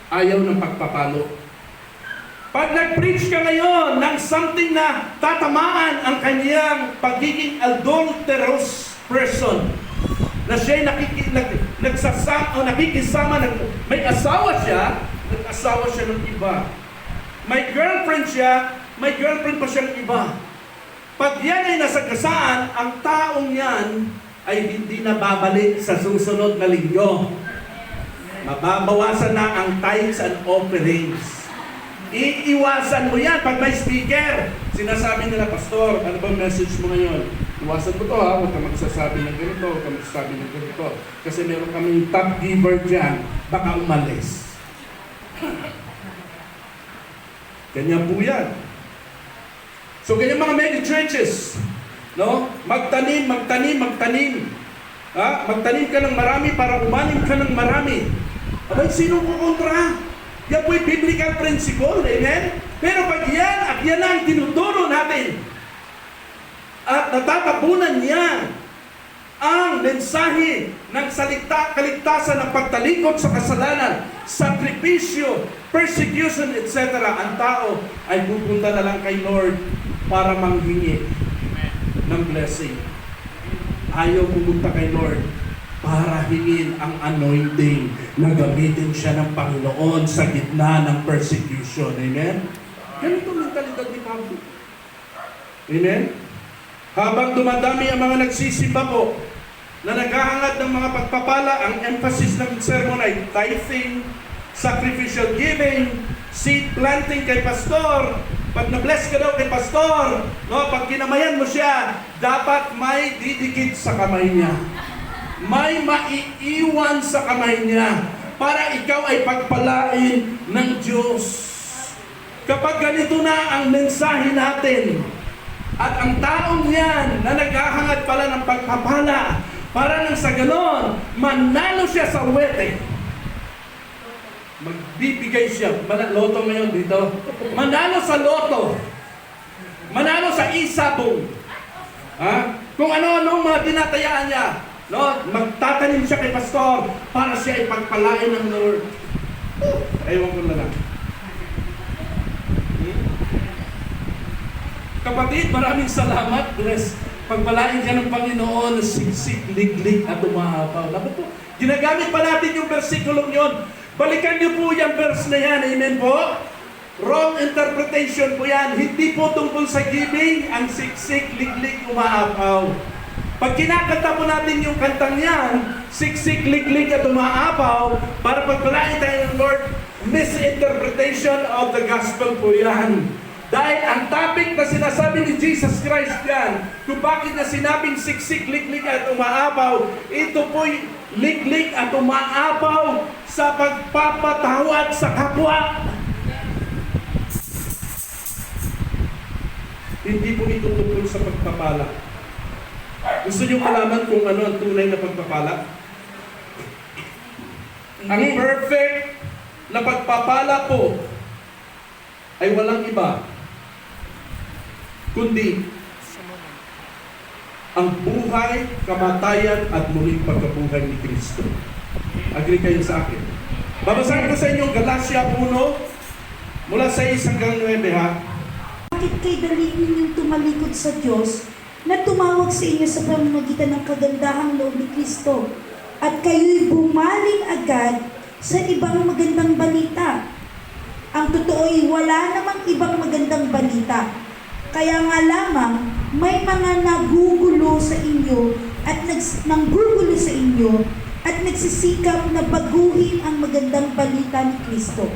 Ayaw ng pagpapalo. Pag nag-preach ka ngayon ng something na tatamaan ang kanyang pagiging adulterous person, na siya'y nakikisama, may asawa siya, nag-asawa siya ng iba. May girlfriend siya, may girlfriend pa siyang iba. Pag yan ay nasagasaan, ang taong yan ay hindi na babalik sa susunod na linggo. Mababawasan na ang tithes and offerings. Iiwasan mo yan pag may speaker. Sinasabi nila, Pastor, ano bang message mo ngayon? Iwasan mo to ha, huwag ka magsasabi ng ganito, huwag ka magsasabi ng ganito. Kasi meron kaming top giver dyan, baka umalis. Ganyan po yan. So ganyan mga mega churches, no? Magtanim. Ha? Magtanim ka ng marami para umanim ka ng marami. Abay, sino kukontra? Yan po'y biblical principle, amen? Pero pag yan, at yan ang tinuturo natin, at natatapunan niya ang mensahe ng kaligtasan ng pagtalikod sa kasalanan, sakripisyo, persecution, etc., ang tao ay pupunta na lang kay Lord para manghingi ng blessing. Ayaw pumunta kay Lord para hingin ang anointing na gamitin siya ng Panginoon sa gitna ng persecution. Amen? Ganito ang mentalidad ni Pablo. Amen? Habang dumadami ang mga nagsisimba po, na naghahangad ng mga pagpapala, ang emphasis ng sermon ay tithing, sacrificial giving, seed planting kay pastor. Pag na-bless ka daw kay pastor, no, pag kinamayan mo siya, dapat may didikit sa kamay niya. May maiiwan sa kamay niya para ikaw ay pagpalain ng Diyos. Kapag ganito na ang mensahe natin, at ang taong yan na naghahangad pala ng pagpapala, para nang sa ganon, manalo siya sa wete. Magbibigay siya. Loto ngayon dito. Manalo sa loto. Manalo sa isabong. Ha? Kung ano-ano mga tinatayaan niya. No? Magtatanim siya kay pastor para siya ay pagpalain ng Lord. Ewan ko na lang. Kapatid, maraming salamat. Bless. Pagpalain ka ng Panginoon, siksik, liglig, at umahapaw. Dapat po, ginagamit pa natin yung versikulong yun. Balikan niyo po yung verse na yan. Amen po? Wrong interpretation po yan. Hindi po tungkol sa giving, ang siksik, liglig, umaapaw. Pag kinakanta po natin yung kantang yan, siksik, liglig, at umaapaw, para pagpalain tayo ng Lord, misinterpretation of the gospel po yan. Dahil ang topic na sinasabi ni Jesus Christ yan, kung bakit na sinabing siksik, liglig at umaapaw, ito po'y liglig at umaapaw sa pagpapatawad sa kapwa. Hindi po ito tungkol sa pagpapala. Gusto niyo malaman kung ano ang tunay na pagpapala? Ang perfect na pagpapala po ay walang iba kundi ang buhay, kamatayan at muling pagkabuhay ni Kristo. Agree kayo sa akin? Babasahin ko sa inyo Galatia 1 mula 6 hanggang 9 ha. Bakit kayo dalhin ninyong tumalikod sa Diyos na tumawag sa inyo sa pamamagitan ng kagandahang loob ni Kristo at kayo'y bumaling agad sa ibang magandang balita? Ang totoo ay wala namang ibang magandang balita. Kaya nga lamang, may mga nagugulo sa inyo at nanggugulo sa inyo at nagsisikap na baguhin ang magandang balita ni Kristo.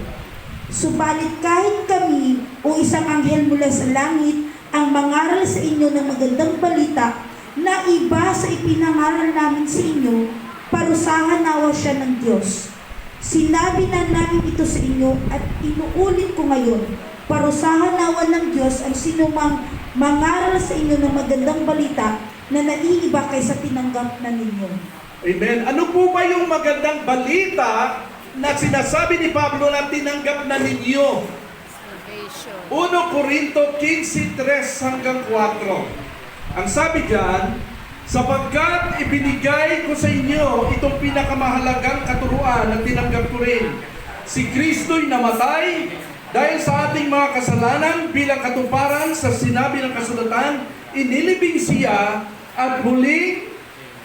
Subalit kahit kami o isang anghel mula sa langit ang mangaral sa inyo ng magandang balita na iba sa ipinangaral namin sa inyo, parusahan nawa siya ng Diyos. Sinabi na namin ito sa inyo at inuulit ko ngayon, parusahan nawa ng Diyos ang sinumang mangaral sa inyo ng magandang balita na naiiba kaysa tinanggap na ninyo. Amen. Ano po ba yung magandang balita na sinasabi ni Pablo na tinanggap na ninyo? 1 Corinto 15:3 hanggang 4. Ang sabi diyan, sapagkat ibinigay ko sa inyo itong pinakamahalagang katuruan na tinanggap ko rin. Si Kristo'y namatay Dahil sa ating mga kasalanan bilang katuparan sa sinabi ng kasulatan, inilibing siya at muli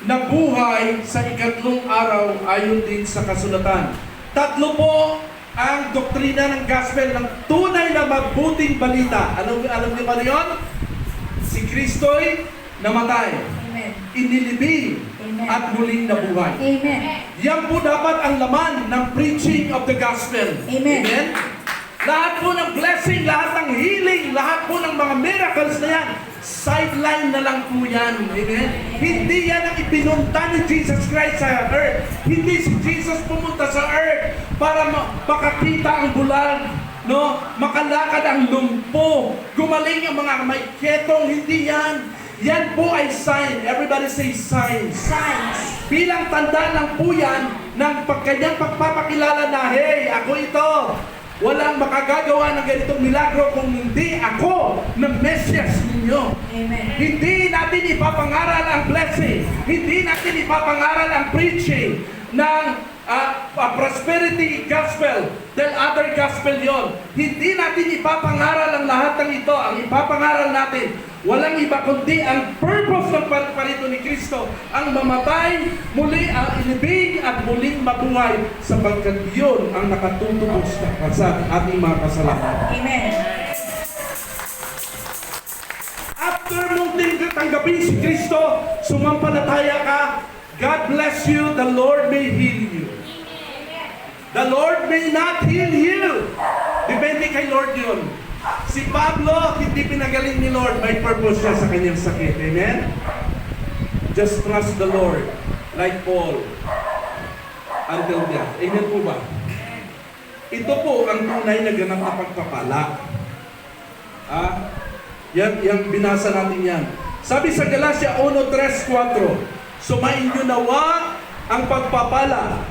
nabuhay sa ikatlong araw ayon din sa kasulatan. Tatlo po ang doktrina ng gospel ng tunay na mabuting balita. Alam niyo ba yun? Si Kristo'y namatay, Amen. inilibing, Amen. at muling nabuhay. Amen. Yan po dapat ang laman ng preaching of the gospel. Amen. Lahat po ng blessing, lahat ng healing, lahat po ng mga miracles na yan, sideline na lang po yan. Amen? Hindi yan ang ipinunta ni Jesus Christ sa earth. Hindi si Jesus pumunta sa earth para makakita ang bulag, no? Makalakad ang lumpo, gumaling ang mga may ketong. Hindi yan. Yan po ay sign. Everybody say signs. Signs. Bilang tanda lang po yan ng kanyang pagpapakilala na, hey, ako ito. Walang makagagawa ng ganitong milagro kung hindi ako ng Mesias ninyo. Amen. Hindi natin ipapangaral ang blessing. Hindi natin ipapangaral ang preaching ng prosperity gospel. Dahil other gospel yon. Hindi natin ipapangaral ang lahat ng ito. Ang ipapangaral natin, walang iba kundi ang purpose ng parito ni Kristo, ang mamatay, muli ang inibig at muling mabuhay, sapagkat yun ang nakatutubos sa ating mga kasalanan. Amen. After mong tanggapin si Kristo, sumampalataya ka, God bless you, the Lord may heal you. The Lord may not heal you. Depende kay Lord yun. Si Pablo, hindi pinagaling ni Lord, may purpose siya sa kanyang sakit. Amen? Just trust the Lord, like Paul, until death. Amen po ba? Ito po ang tunay na ganap na pagpapala. Yan, binasa natin yan. Sabi sa Galatia 1:3-4, sumain nyo nawa ang pagpapala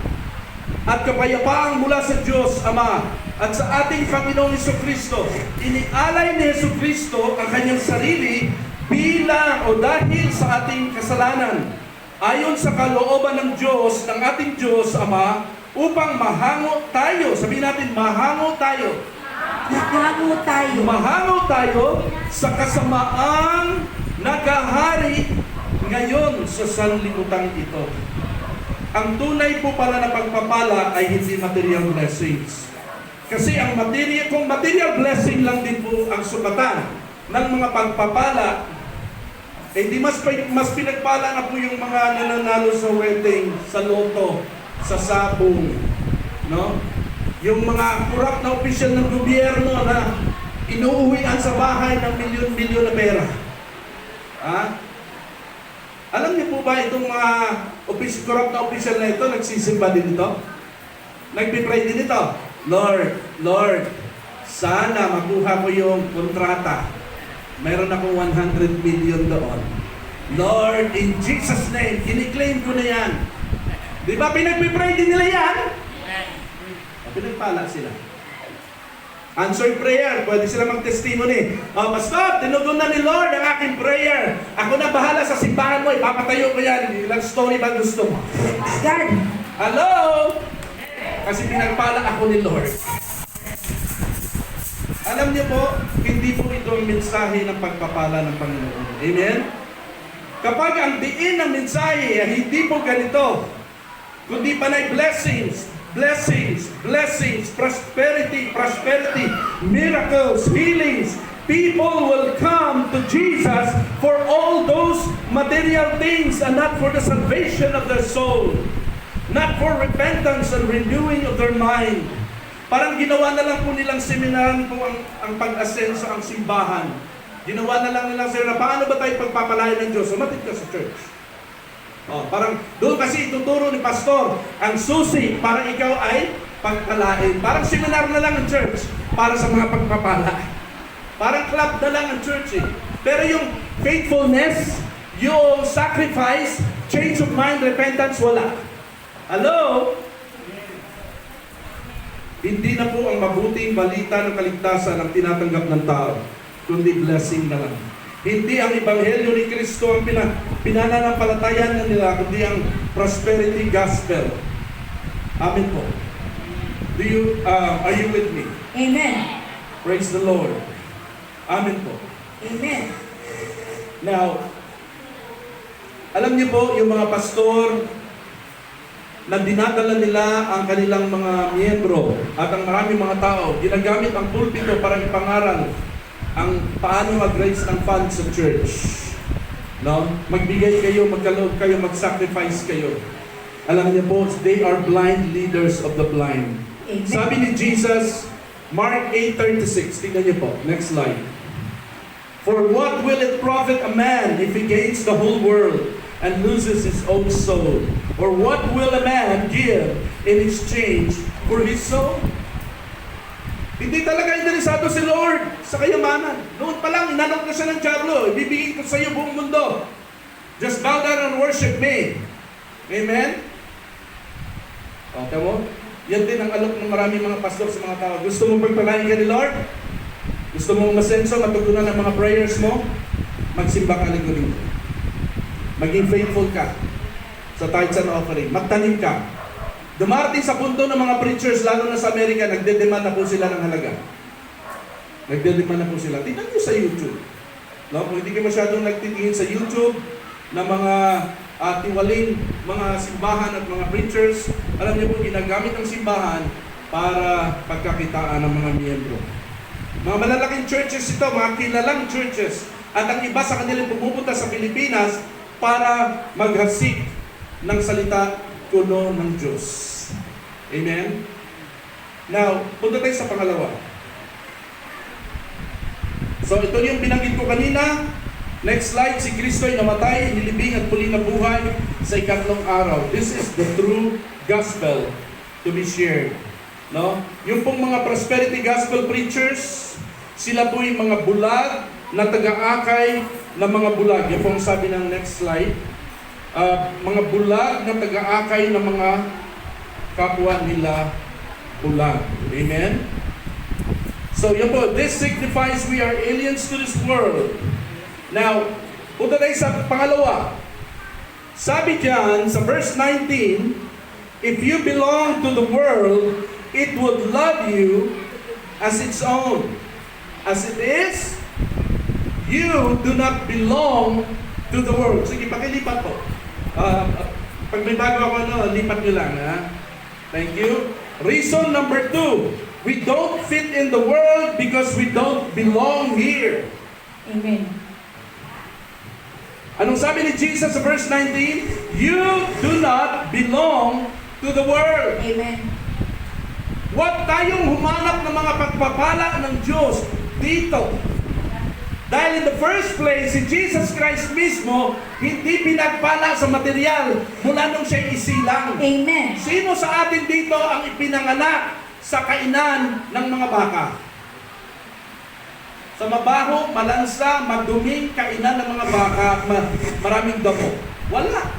at kapayapaang mula sa Diyos Ama at sa ating Panginoong Jesucristo. Inialay ni Jesucristo ang kanyang sarili bilang o dahil sa ating kasalanan, ayon sa kalooban ng Diyos, ng ating Diyos Ama, upang mahango tayo. Sabihin natin, mahango tayo. Mahango tayo. Mahango tayo sa kasamaang nagahari ngayon sa sanlibutan ito. Ang tunay po pala na pagpapala ay hindi material blessings. Kasi ang kung material blessing lang din po ang sukatan ng mga pagpapala, eh di mas pinagpala na po yung mga nananalo sa wedding, sa loto, sa sabong, no? Yung mga kurap na opisyal ng gobyerno na inuuwian sa bahay ng milyon-milyon na pera. Alam niyo po ba itong mga kurap na opisyal na ito, nagsisimba din ito? Nagpipray din ito? Lord, sana makuha ko yung kontrata. Mayroon akong 100 million doon. Lord, in Jesus' name, kiniklaim ko na yan. Di ba pinagpipray din nila yan? Pinagpala sila. Answered prayer, pwede sila mag-testimony. Pastor, tinugon na ni Lord ang aking prayer. Ako na bahala sa simbahan mo, ipapatayo ko yan. Ilang story ba gusto mo? God. Hello? Kasi pinagpala ako ni Lord. Alam niyo po, hindi po ito ang mensahe ng pagpapala ng Panginoon. Amen? Kapag ang diin ng mensahe ay hindi po ganito, kundi panay blessings, prosperity, miracles, healings, people will come to Jesus for all those material things and not for the salvation of their soul. Not for repentance and renewing of their mind. Parang ginawa na lang po nilang seminaran po ang pag-asenso, ang simbahan. Ginawa na lang nilang seminaran, paano ba tayo pagpapalayan ng Diyos? Sumatit ka sa church. Parang doon kasi ituturo ni pastor ang susi para ikaw ay pagpalain. Parang seminar na lang ang church para sa mga pagpapala. Parang club na lang ang church eh. Pero yung faithfulness, yung sacrifice, change of mind, repentance, wala. Hello? Hindi na po ang mabuting balita ng kaligtasan ang tinatanggap ng tao, kundi blessing na lang. Hindi ang Ebanghelyo ni Kristo ang pinananampalatayan nila, kundi ang prosperity gospel. Amen po. Are you with me? Amen. Praise the Lord. Amen po. Amen. Now, alam niyo po, yung mga pastor na dinadala nila ang kanilang mga miyembro at ang maraming mga tao, ginagamit ang pulpito para ipangaral ang paano mag-raise ng funds sa church. No? Magbigay kayo, magkaloob kayo, mag-sacrifice kayo. Alam niyo po, they are blind leaders of the blind. Amen. Sabi ni Jesus, Mark 8:36, tingnan niyo po, next slide. For what will it profit a man if he gains the whole world and loses his own soul? Or what will a man give in exchange for his soul? Hindi talaga interesado si Lord sa kayamanan. Noon pa lang, inanok na siya ng diablo. Ibibigay ko sa iyo buong mundo. Just bow down and worship me. Amen? O, tamo? Yan din ang alok ng maraming mga pastor sa mga tao. Gusto mo pagpalain ka ni Lord? Gusto mo masenso, matugunan ang mga prayers mo? Magsimba ka linggo-linggo. Maging faithful ka sa tithes and offering. Magtanim ka. Dumarating sa punto ng mga preachers, lalo na sa Amerika, nagdedemand na po sila ng halaga. Nagdedemand na po sila. Tingnan nyo sa YouTube. No? Kung hindi ka masyadong nagtitingin sa YouTube na mga tiwaling, mga simbahan at mga preachers, alam niyo po, ginagamit ang simbahan para pagkakitaan ng mga miyembro. Mga malalaking churches ito, mga kilalang churches, at ang iba sa kanilang pumupunta sa Pilipinas para maghasik ng salita kuno ng Diyos. Amen? Now, punta tayo sa pangalawa. So, ito yung binanggit ko kanina. Next slide, si Kristo ay namatay, nilibing at muli na buhay sa ikatlong araw. This is the true gospel to be shared. No? Yung pong mga prosperity gospel preachers, sila po yung mga bulag na taga-akay na mga bulag. Yan pong sabi ng next slide. Mga bulag na taga-akay na mga kapwa nila bulag. Amen? So yan po, this signifies we are aliens to this world. Now, punta tayo sa pangalawa. Sabi diyan sa verse 19, if you belong to the world, it would love you as its own. As it is, you do not belong to the world. Sige, pakilipat po. Pag may bago ako, lipat nyo lang. Ha? Thank you. Reason number 2, we don't fit in the world because we don't belong here. Amen. Anong sabi ni Jesus sa verse 19? You do not belong to the world. Amen. Huwag tayong humanap ng mga pagpapala ng Diyos dito. Dahil in the first place, si Jesus Christ mismo, hindi pinagpala sa material mula nung siya isilang. Amen. Sino sa atin dito ang ipinanganak sa kainan ng mga baka? Sa mabaho, malansa, maduming kainan ng mga baka, maraming damo. Wala.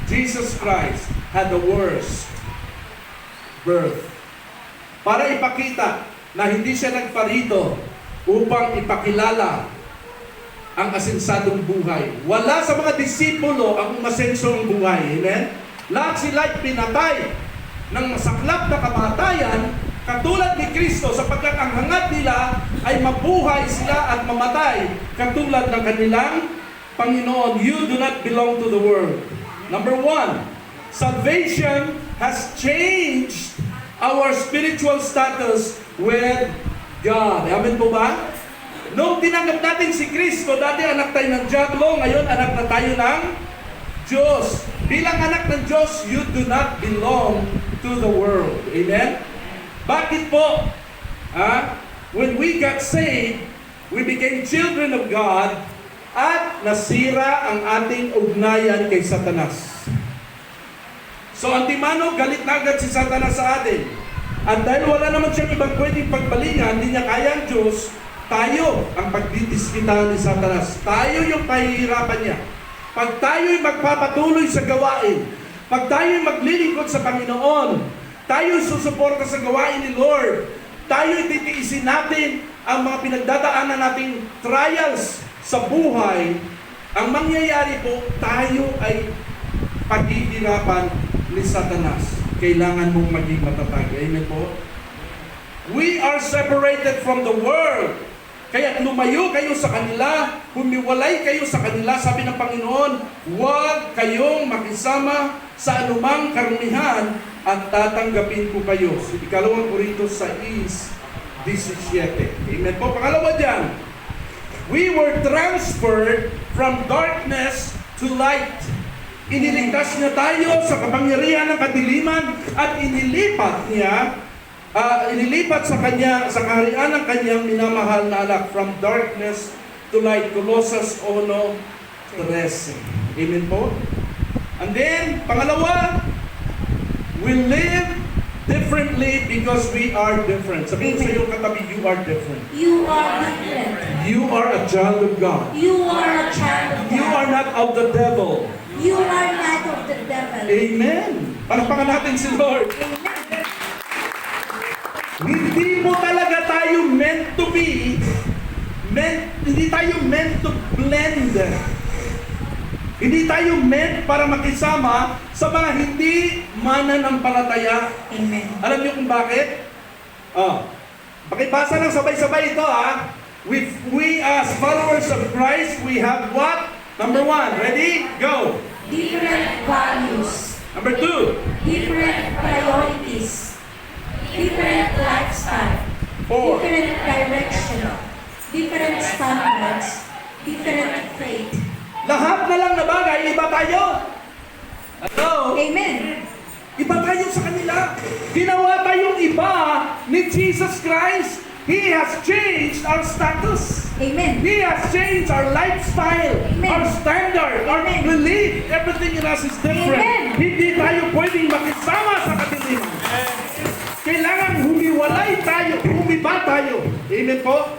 Jesus Christ had the worst birth. Para ipakita na hindi siya nagparito upang ipakilala ang asensadong buhay. Wala sa mga disipulo ang umasensong buhay. Amen? Lahat sila pinatay ng masaklap na kamatayan katulad ni Kristo sapagkat ang hangad nila ay mabuhay sila at mamatay katulad ng kanilang Panginoon. You do not belong to the world. Number 1, salvation has changed our spiritual status with God. Amen po ba? Nung tinanggap natin si Kristo, dati anak tayo ng diablo, ngayon anak na tayo ng Diyos. Bilang anak ng Diyos, you do not belong to the world. Amen? Bakit po? When we got saved, we became children of God at nasira ang ating ugnayan kay Satanas. So, antimano, galit na agad si Satanas sa atin. At dahil wala naman siyang ibang pwedeng pagbalingan, hindi niya kaya ang Diyos, tayo ang pagdidiskitahan ni Satanas. Tayo yung pahihirapan niya. Pag tayo'y magpapatuloy sa gawain, pag tayo'y maglilingkod sa Panginoon, tayo'y susuporta sa gawain ni Lord, tayo'y titiisin natin ang mga pinagdadaanan nating trials sa buhay, ang mangyayari po, tayo ay paghihirapan ni Satanas. Kailangan mong maging matatag. Amen po? We are separated from the world. Kaya lumayo kayo sa kanila, humiwalay kayo sa kanila, sabi ng Panginoon, huwag kayong makisama sa anumang karumihan at tatanggapin ko kayo. So, 2 Corintios 6:17. Amen po. Pangalawa dyan, we were transferred from darkness to light. Iniligtas niya tayo sa kapangyarihan ng kadiliman at inilipat sa kanya, sa kaharian ng kanyang minamahal na anak, from darkness to light. Colossus 1:13. Amen po? And then, pangalawa, we live differently because we are different. Sabihin sa iyong katabi, you are different. You are different. You are a child of God. You are a child of God. You are not of the devil. You are not of the devil. Amen. Palakpakan natin si Lord. Amen. Hindi mo talaga tayo meant to be, hindi tayo meant to blend. Hindi tayo meant para makisama sa mga hindi mananampalataya. Amen. Alam niyo kung bakit? Pakibasa ng sabay-sabay ito ha. We as followers of Christ, we have what? Number 1, ready? Go! Different values. Number 2, Different priorities. Different lifestyle. 4, Different direction. Different standards. Different faith. lahat na lang na bagay, iba tayo. Hello? Amen. Iba tayo sa kanila. Ginawa tayong iba ni Jesus Christ. He has changed our status. Amen. He has changed our lifestyle, Amen. our standard, our Amen. belief. Everything in us is different. Amen. Hindi tayo pwedeng makisama sa kadiliman. Kailangan humiwalay tayo, humiba tayo. Amen po?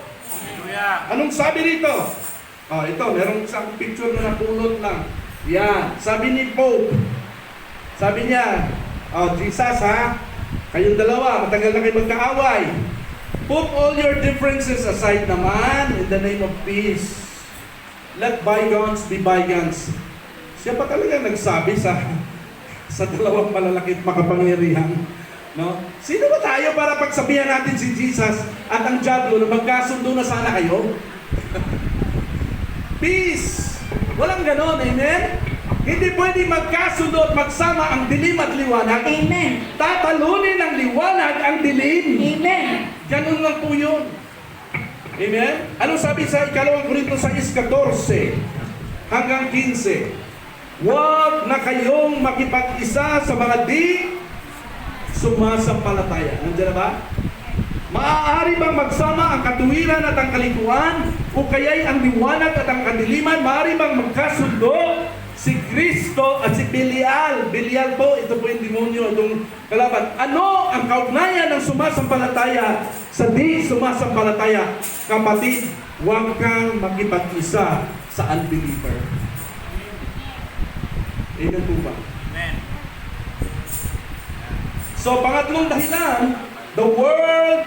Anong sabi dito? Ito, merong isang picture na napulot lang. Yan, sabi ni Pope. Sabi niya, Jesus ha, kayong dalawa, matagal na kayo magkaaway. Put all your differences aside naman in the name of peace. Let bygones be bygones. Siya pa talaga nagsabi sa dalawang malalakit makapangyarihan. No? Sino ba tayo para pagsabihan natin si Jesus at ang diablo na magkasundo na sana kayo? Peace! Walang ganon, amen? Hindi pwede magkasundo at magsama ang dilim at liwanag. Amen. Tatalunin ng liwanag ang dilim. Amen. Ganun lang po yun. Amen? Ano sabi sa 2 Corintios 6:14 hanggang 15? Huwag na kayong makipag-isa sa mga di sumasampalataya. Nandiyan na ba? Maaari bang magsama ang katuwiran at ang kalikuan? O kaya'y ang liwanag at ang kadiliman? Maaari bang magkasundo si Kristo at si Belial? Belial po, ito po yung demonyo, itong kalaban. Ano ang kaugnayan ng sumasampalataya sa di sumasampalataya? Kapatid, huwag kang makipag-isa sa unbeliever. Amen po ba? So, pangatlong dahilan, the world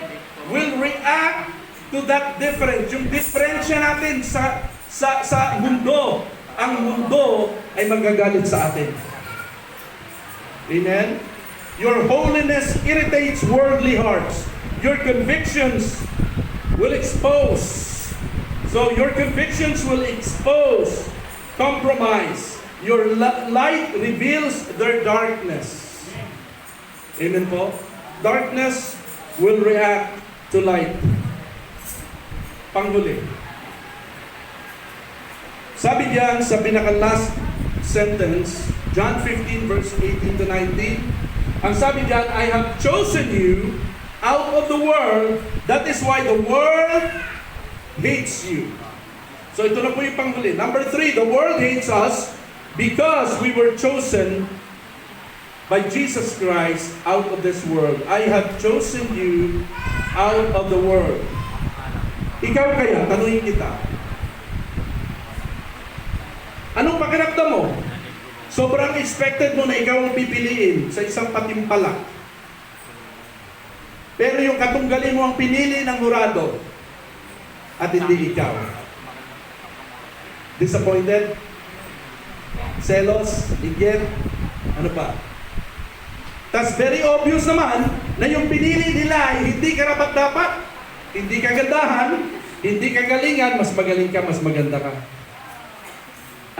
will react to that difference. Yung diferensya natin sa mundo, ang mundo ay magagalit sa atin. Amen? Your holiness irritates worldly hearts. Your convictions will expose. So, your convictions will expose compromise. Your light reveals their darkness. Amen po? Darkness will react to light. Panghuli. Sabi diyan sa pinaka-last sentence, John 15 verse 18 to 19, ang sabi diyan, I have chosen you out of the world, that is why the world hates you. So ito na po yung panghuli. Number 3, the world hates us because we were chosen by Jesus Christ out of this world. I have chosen you out of the world. Ikaw kaya, tanungin kita. Anong pakiramdam mo? Sobrang expected mo na ikaw ang pipiliin sa isang patimpalak. Pero yung katunggali mo ang pinili ng hurado at hindi ikaw. Disappointed? Selos? Inggit? Ano pa? Tas very obvious naman na yung pinili nila ay hindi karapat-dapat, hindi kagandahan, hindi kagalingan, mas magaling ka, mas maganda ka.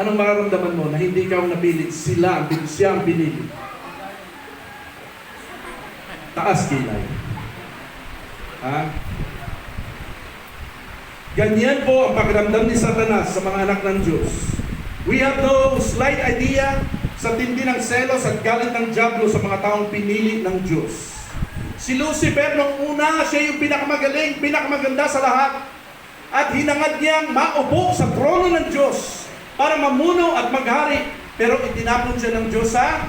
Anong mararamdaman mo na hindi ka ang napili, siya ang pinili? Taas kilay. Ha? Ganyan po ang pakiramdam ni Satanas sa mga anak ng Diyos. We have no slight idea sa tindi ng selos at galit ng diablo sa mga taong pinili ng Diyos. Si Lucifer nung una, siya yung pinakamagaling, pinakamaganda sa lahat. At hinangad niyang maupo sa trono ng Diyos para mamuno at maghari. Pero itinapon siya ng Diyos sa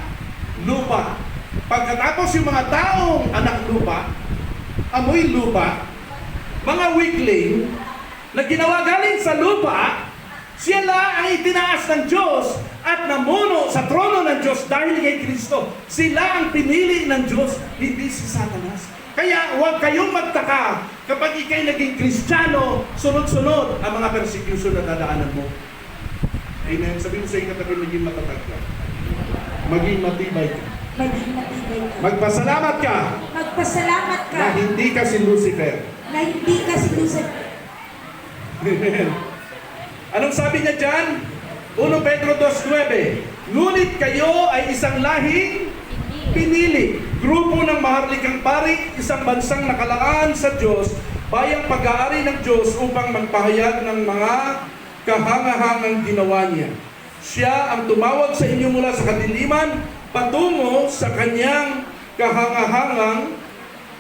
lupa. Pagkatapos yung mga taong anak lupa, amoy lupa, mga weakling, na ginawa galing sa lupa, sila ang itinaas ng Diyos at namuno sa trono ng Diyos dahil kay Kristo. Sila ang pinili ng Diyos, hindi si Satanas. Kaya huwag kayong magtaka kapag ikay naging Kristiyano, sunod-sunod ang mga persecution na dadaanan mo. Amen. Sabihin mo sa inyo katabi, maging matatag ka. Maging matibay ka. Maging matibay ka. Magpasalamat ka Magpasalamat ka na hindi ka si Lucifer. na hindi ka si Lucifer. Amen. Anong sabi niya dyan? 1 Pedro 2:9. Ngunit kayo ay isang lahing pinili, grupo ng maharlikang pari, isang bansang nakalaan sa Diyos, bayang pag-aari ng Diyos upang magpahayag ng mga kahangahangang ginawa niya. Siya ang tumawag sa inyo mula sa kadiliman patungo sa kanyang kahangahangang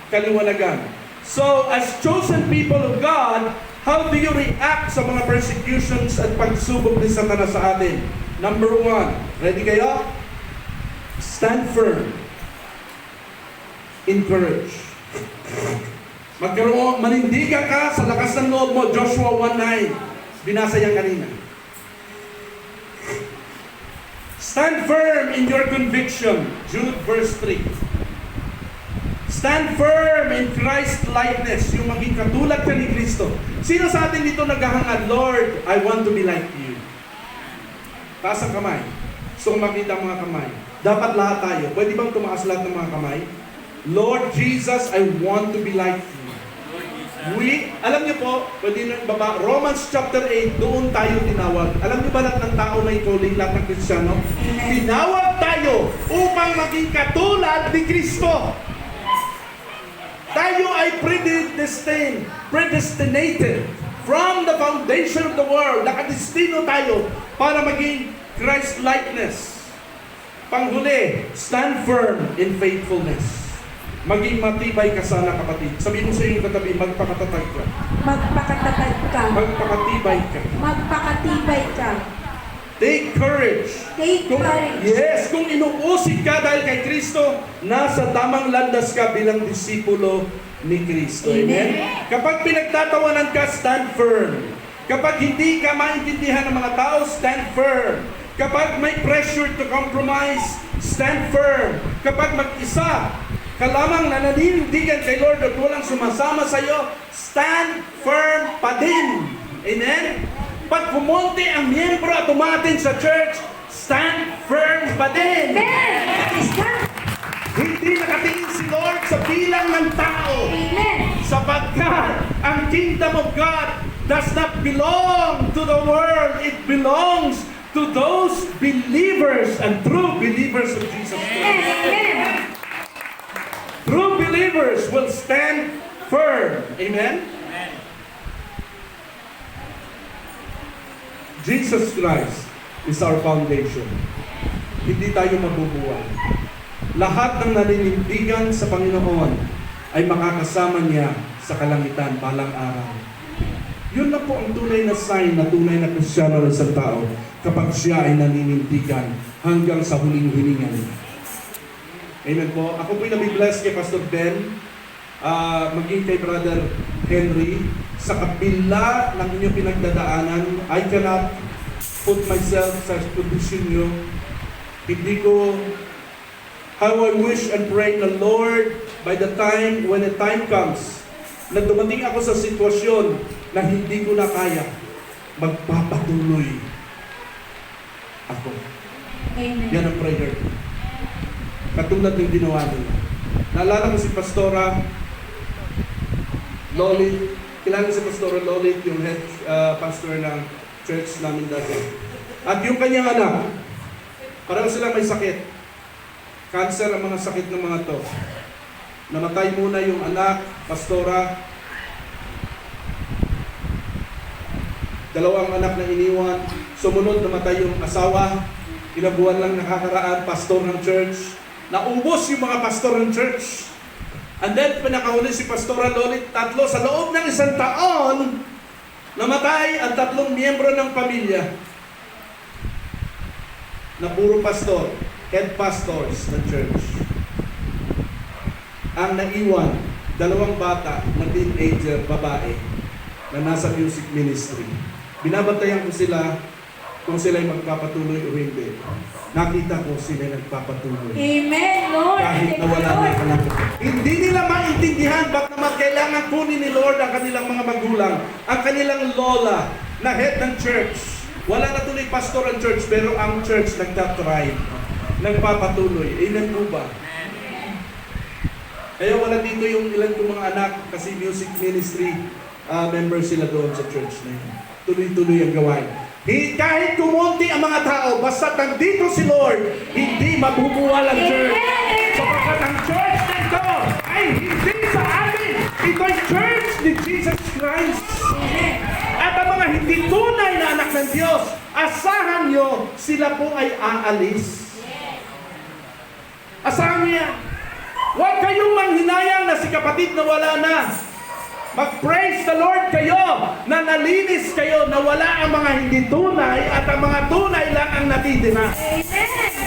kaliwanagan. So, as chosen people of God, how do you react sa mga persecutions at pagsubok ni Satanas sa atin? Number 1, ready kayo? Stand firm. Encourage. Manindigan ka sa lakas ng loob mo. Joshua 1:9. Binasa yan kanina. Stand firm in your conviction. Jude verse 3. Stand firm in Christ likeness. Yung maging katulad ka ni Kristo. Sino sa atin dito naghahangad? Lord, I want to be like you. Taas ang kamay. So makita ang mga kamay. Dapat lahat tayo. Pwede bang tumaas lahat ng mga kamay? Lord Jesus, I want to be like you. Alam niyo po, pwede nyo baba, Romans chapter 8, doon tayo tinawag. Alam niyo ba lahat ng tao na ikaw, lahat ng Kristiyano? Tinawag tayo upang maging katulad ni Kristo. Tayo ay predestinated from the foundation of the world. Nakadestino tayo para maging Christ-likeness. Panghuli, stand firm in faithfulness. Maging matibay ka sana, kapatid. Sabihin mo sa iyong katabi, magpakatatag ka. Magpakatatag ka. Magpakatibay ka. Magpakatibay ka. Take courage. Take courage. Yes, kung inuusig ka dahil kay Kristo, nasa tamang landas ka bilang disipulo ni Kristo. Amen? Kapag pinagtatawanan ka, stand firm. Kapag hindi ka maintindihan ng mga tao, stand firm. Kapag may pressure to compromise, stand firm. Kapag mag-isa ka lamang na naninindigan kay Lord at walang sumasama sa iyo, stand firm pa din. Amen? Pag pumunti ang miyembro at umatin sa church, stand firm pa din. Amen. Stand. Hindi nakatingin si Lord sa bilang ng tao. Amen. Sapagkat ang kingdom of God does not belong to the world. It belongs to those believers and true believers of Jesus Christ. Amen. True believers will stand firm. Amen? Jesus Christ is our foundation. Hindi tayo mabubuhay. Lahat ng naninindigan sa Panginoon ay makakasama niya sa kalangitan balang araw. Yun na po ang tunay na sign na tunay na Kristiyano ng isang tao kapag siya ay naninindigan hanggang sa huling hininga niya. Amen po. Ako po'y nabibless kay Pastor Ben, maging kay Brother Henry, sa kabila ng inyong pinagdadaanan. I cannot put myself sa position nyo. Hindi ko, how I wish and pray the Lord, by the time, when the time comes, na dumating ako sa sitwasyon na hindi ko na kaya, magpapatuloy ako. Amen. Yan ang prayer ko. Katulad ng ginawa nila. Naalala ko si Pastora Lolit. Kilala si Pastora Lolit, yung head pastor ng church namin dati. At yung kanyang anak, parang sila may sakit. Cancer ang mga sakit ng mga to. Namatay muna yung anak, pastora. Dalawang anak na iniwan. Sumunod, namatay yung asawa. Ilang buwan lang nakakaraan, pastor ng church. Naubos yung mga pastor ng church. And then, pinakahuli si Pastora Lolit, 3 sa loob ng 1 taon, namatay ang 3 miyembro ng pamilya na puro pastor, head pastors ng church. Ang naiwan, 2 bata na teenager, babae, na nasa music ministry. Binabantayan ko sila kung sila'y magpapatuloy o hindi. Nakita ko sila nagpapatuloy. Amen, Lord. Kahit nawala na yung anak. Hindi nila maintindihan ba't naman kailangan kunin ni Lord ang kanilang mga magulang, ang kanilang lola na head ng church. Wala na tuloy pastor ang church, pero ang church nagtatribe, nagpapatuloy. Amen po ba? Kaya wala dito yung ilan kong mga anak kasi music ministry member sila doon sa church na yun. Tuloy-tuloy ang gawain. Kahit kumunti ang mga tao, basta nandito si Lord, hindi mabubuwal ang church. Sapagkat ang church na ito ay hindi sa amin. Ito ay church ni Jesus Christ. At ang mga hindi tunay na anak ng Diyos, asahan nyo, sila po ay aalis. Asahan niya. Huwag kayong manghinayang na si kapatid na wala na. Mag-praise the Lord kayo na nalinis kayo, na wala ang mga hindi tunay at ang mga tunay lang ang natitira.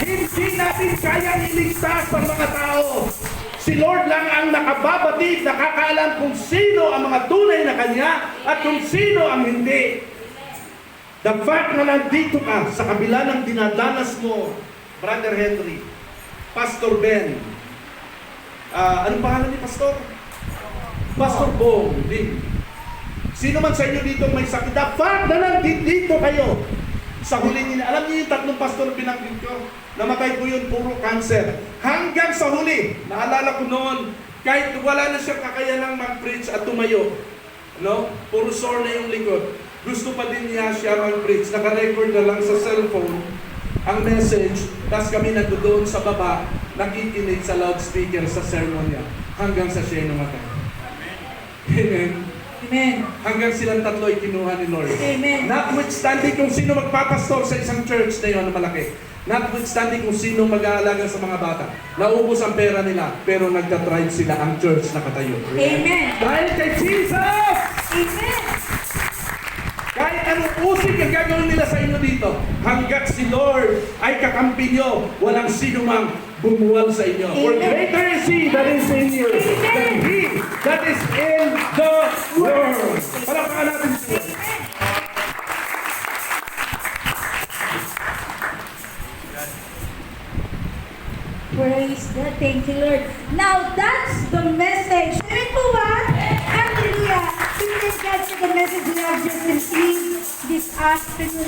Hindi natin kayang iligtas ang mga tao. Si Lord lang ang nakababatid, nakakaalam kung sino ang mga tunay na Kanya at kung sino ang hindi. The fact na nandito ka sa kabila ng dinadanas mo, Brother Henry, Pastor Ben, anong pangalan ni Pastor? Pastor Bong, din. Sino man sa inyo dito may sakit, the fact na nandito kayo, sa huli nila, alam niyo yung 3 pastor na binanggit ko, namatay po yun, puro cancer. Hanggang sa huli, naalala ko noon, kahit wala na siya kakayanang mag-preach at tumayo, no? Puro sore na yung likod, gusto pa din niya siya mag-preach. Naka-record na lang sa cellphone ang message, tapos kami nandoon sa baba, nakikinig sa loudspeaker sa sermon niya, hanggang sa siya namatay. Amen. Amen. Hanggang silang 3 ay kinuha ni Lord. Amen. Notwithstanding kung sino magpapastor sa isang church na yun na malaki. Notwithstanding kung sino mag-aalaga sa mga bata. Naubos ang pera nila, pero nagtatribe sila ang church na katayo. Amen. Dahil kay Jesus! Amen. Kahit anong usig ang gagawin nila sa inyo dito, hanggat si Lord ay kakampi nyo, walang sino mang bumuwal sa inyo. For Amen. greater is He that is in you than He that is in the world. Palakpakan natin siya. Praise God. Thank you, Lord. Now, that's the message. Amen po ba? Hallelujah. We thank God for the message we have just received this afternoon.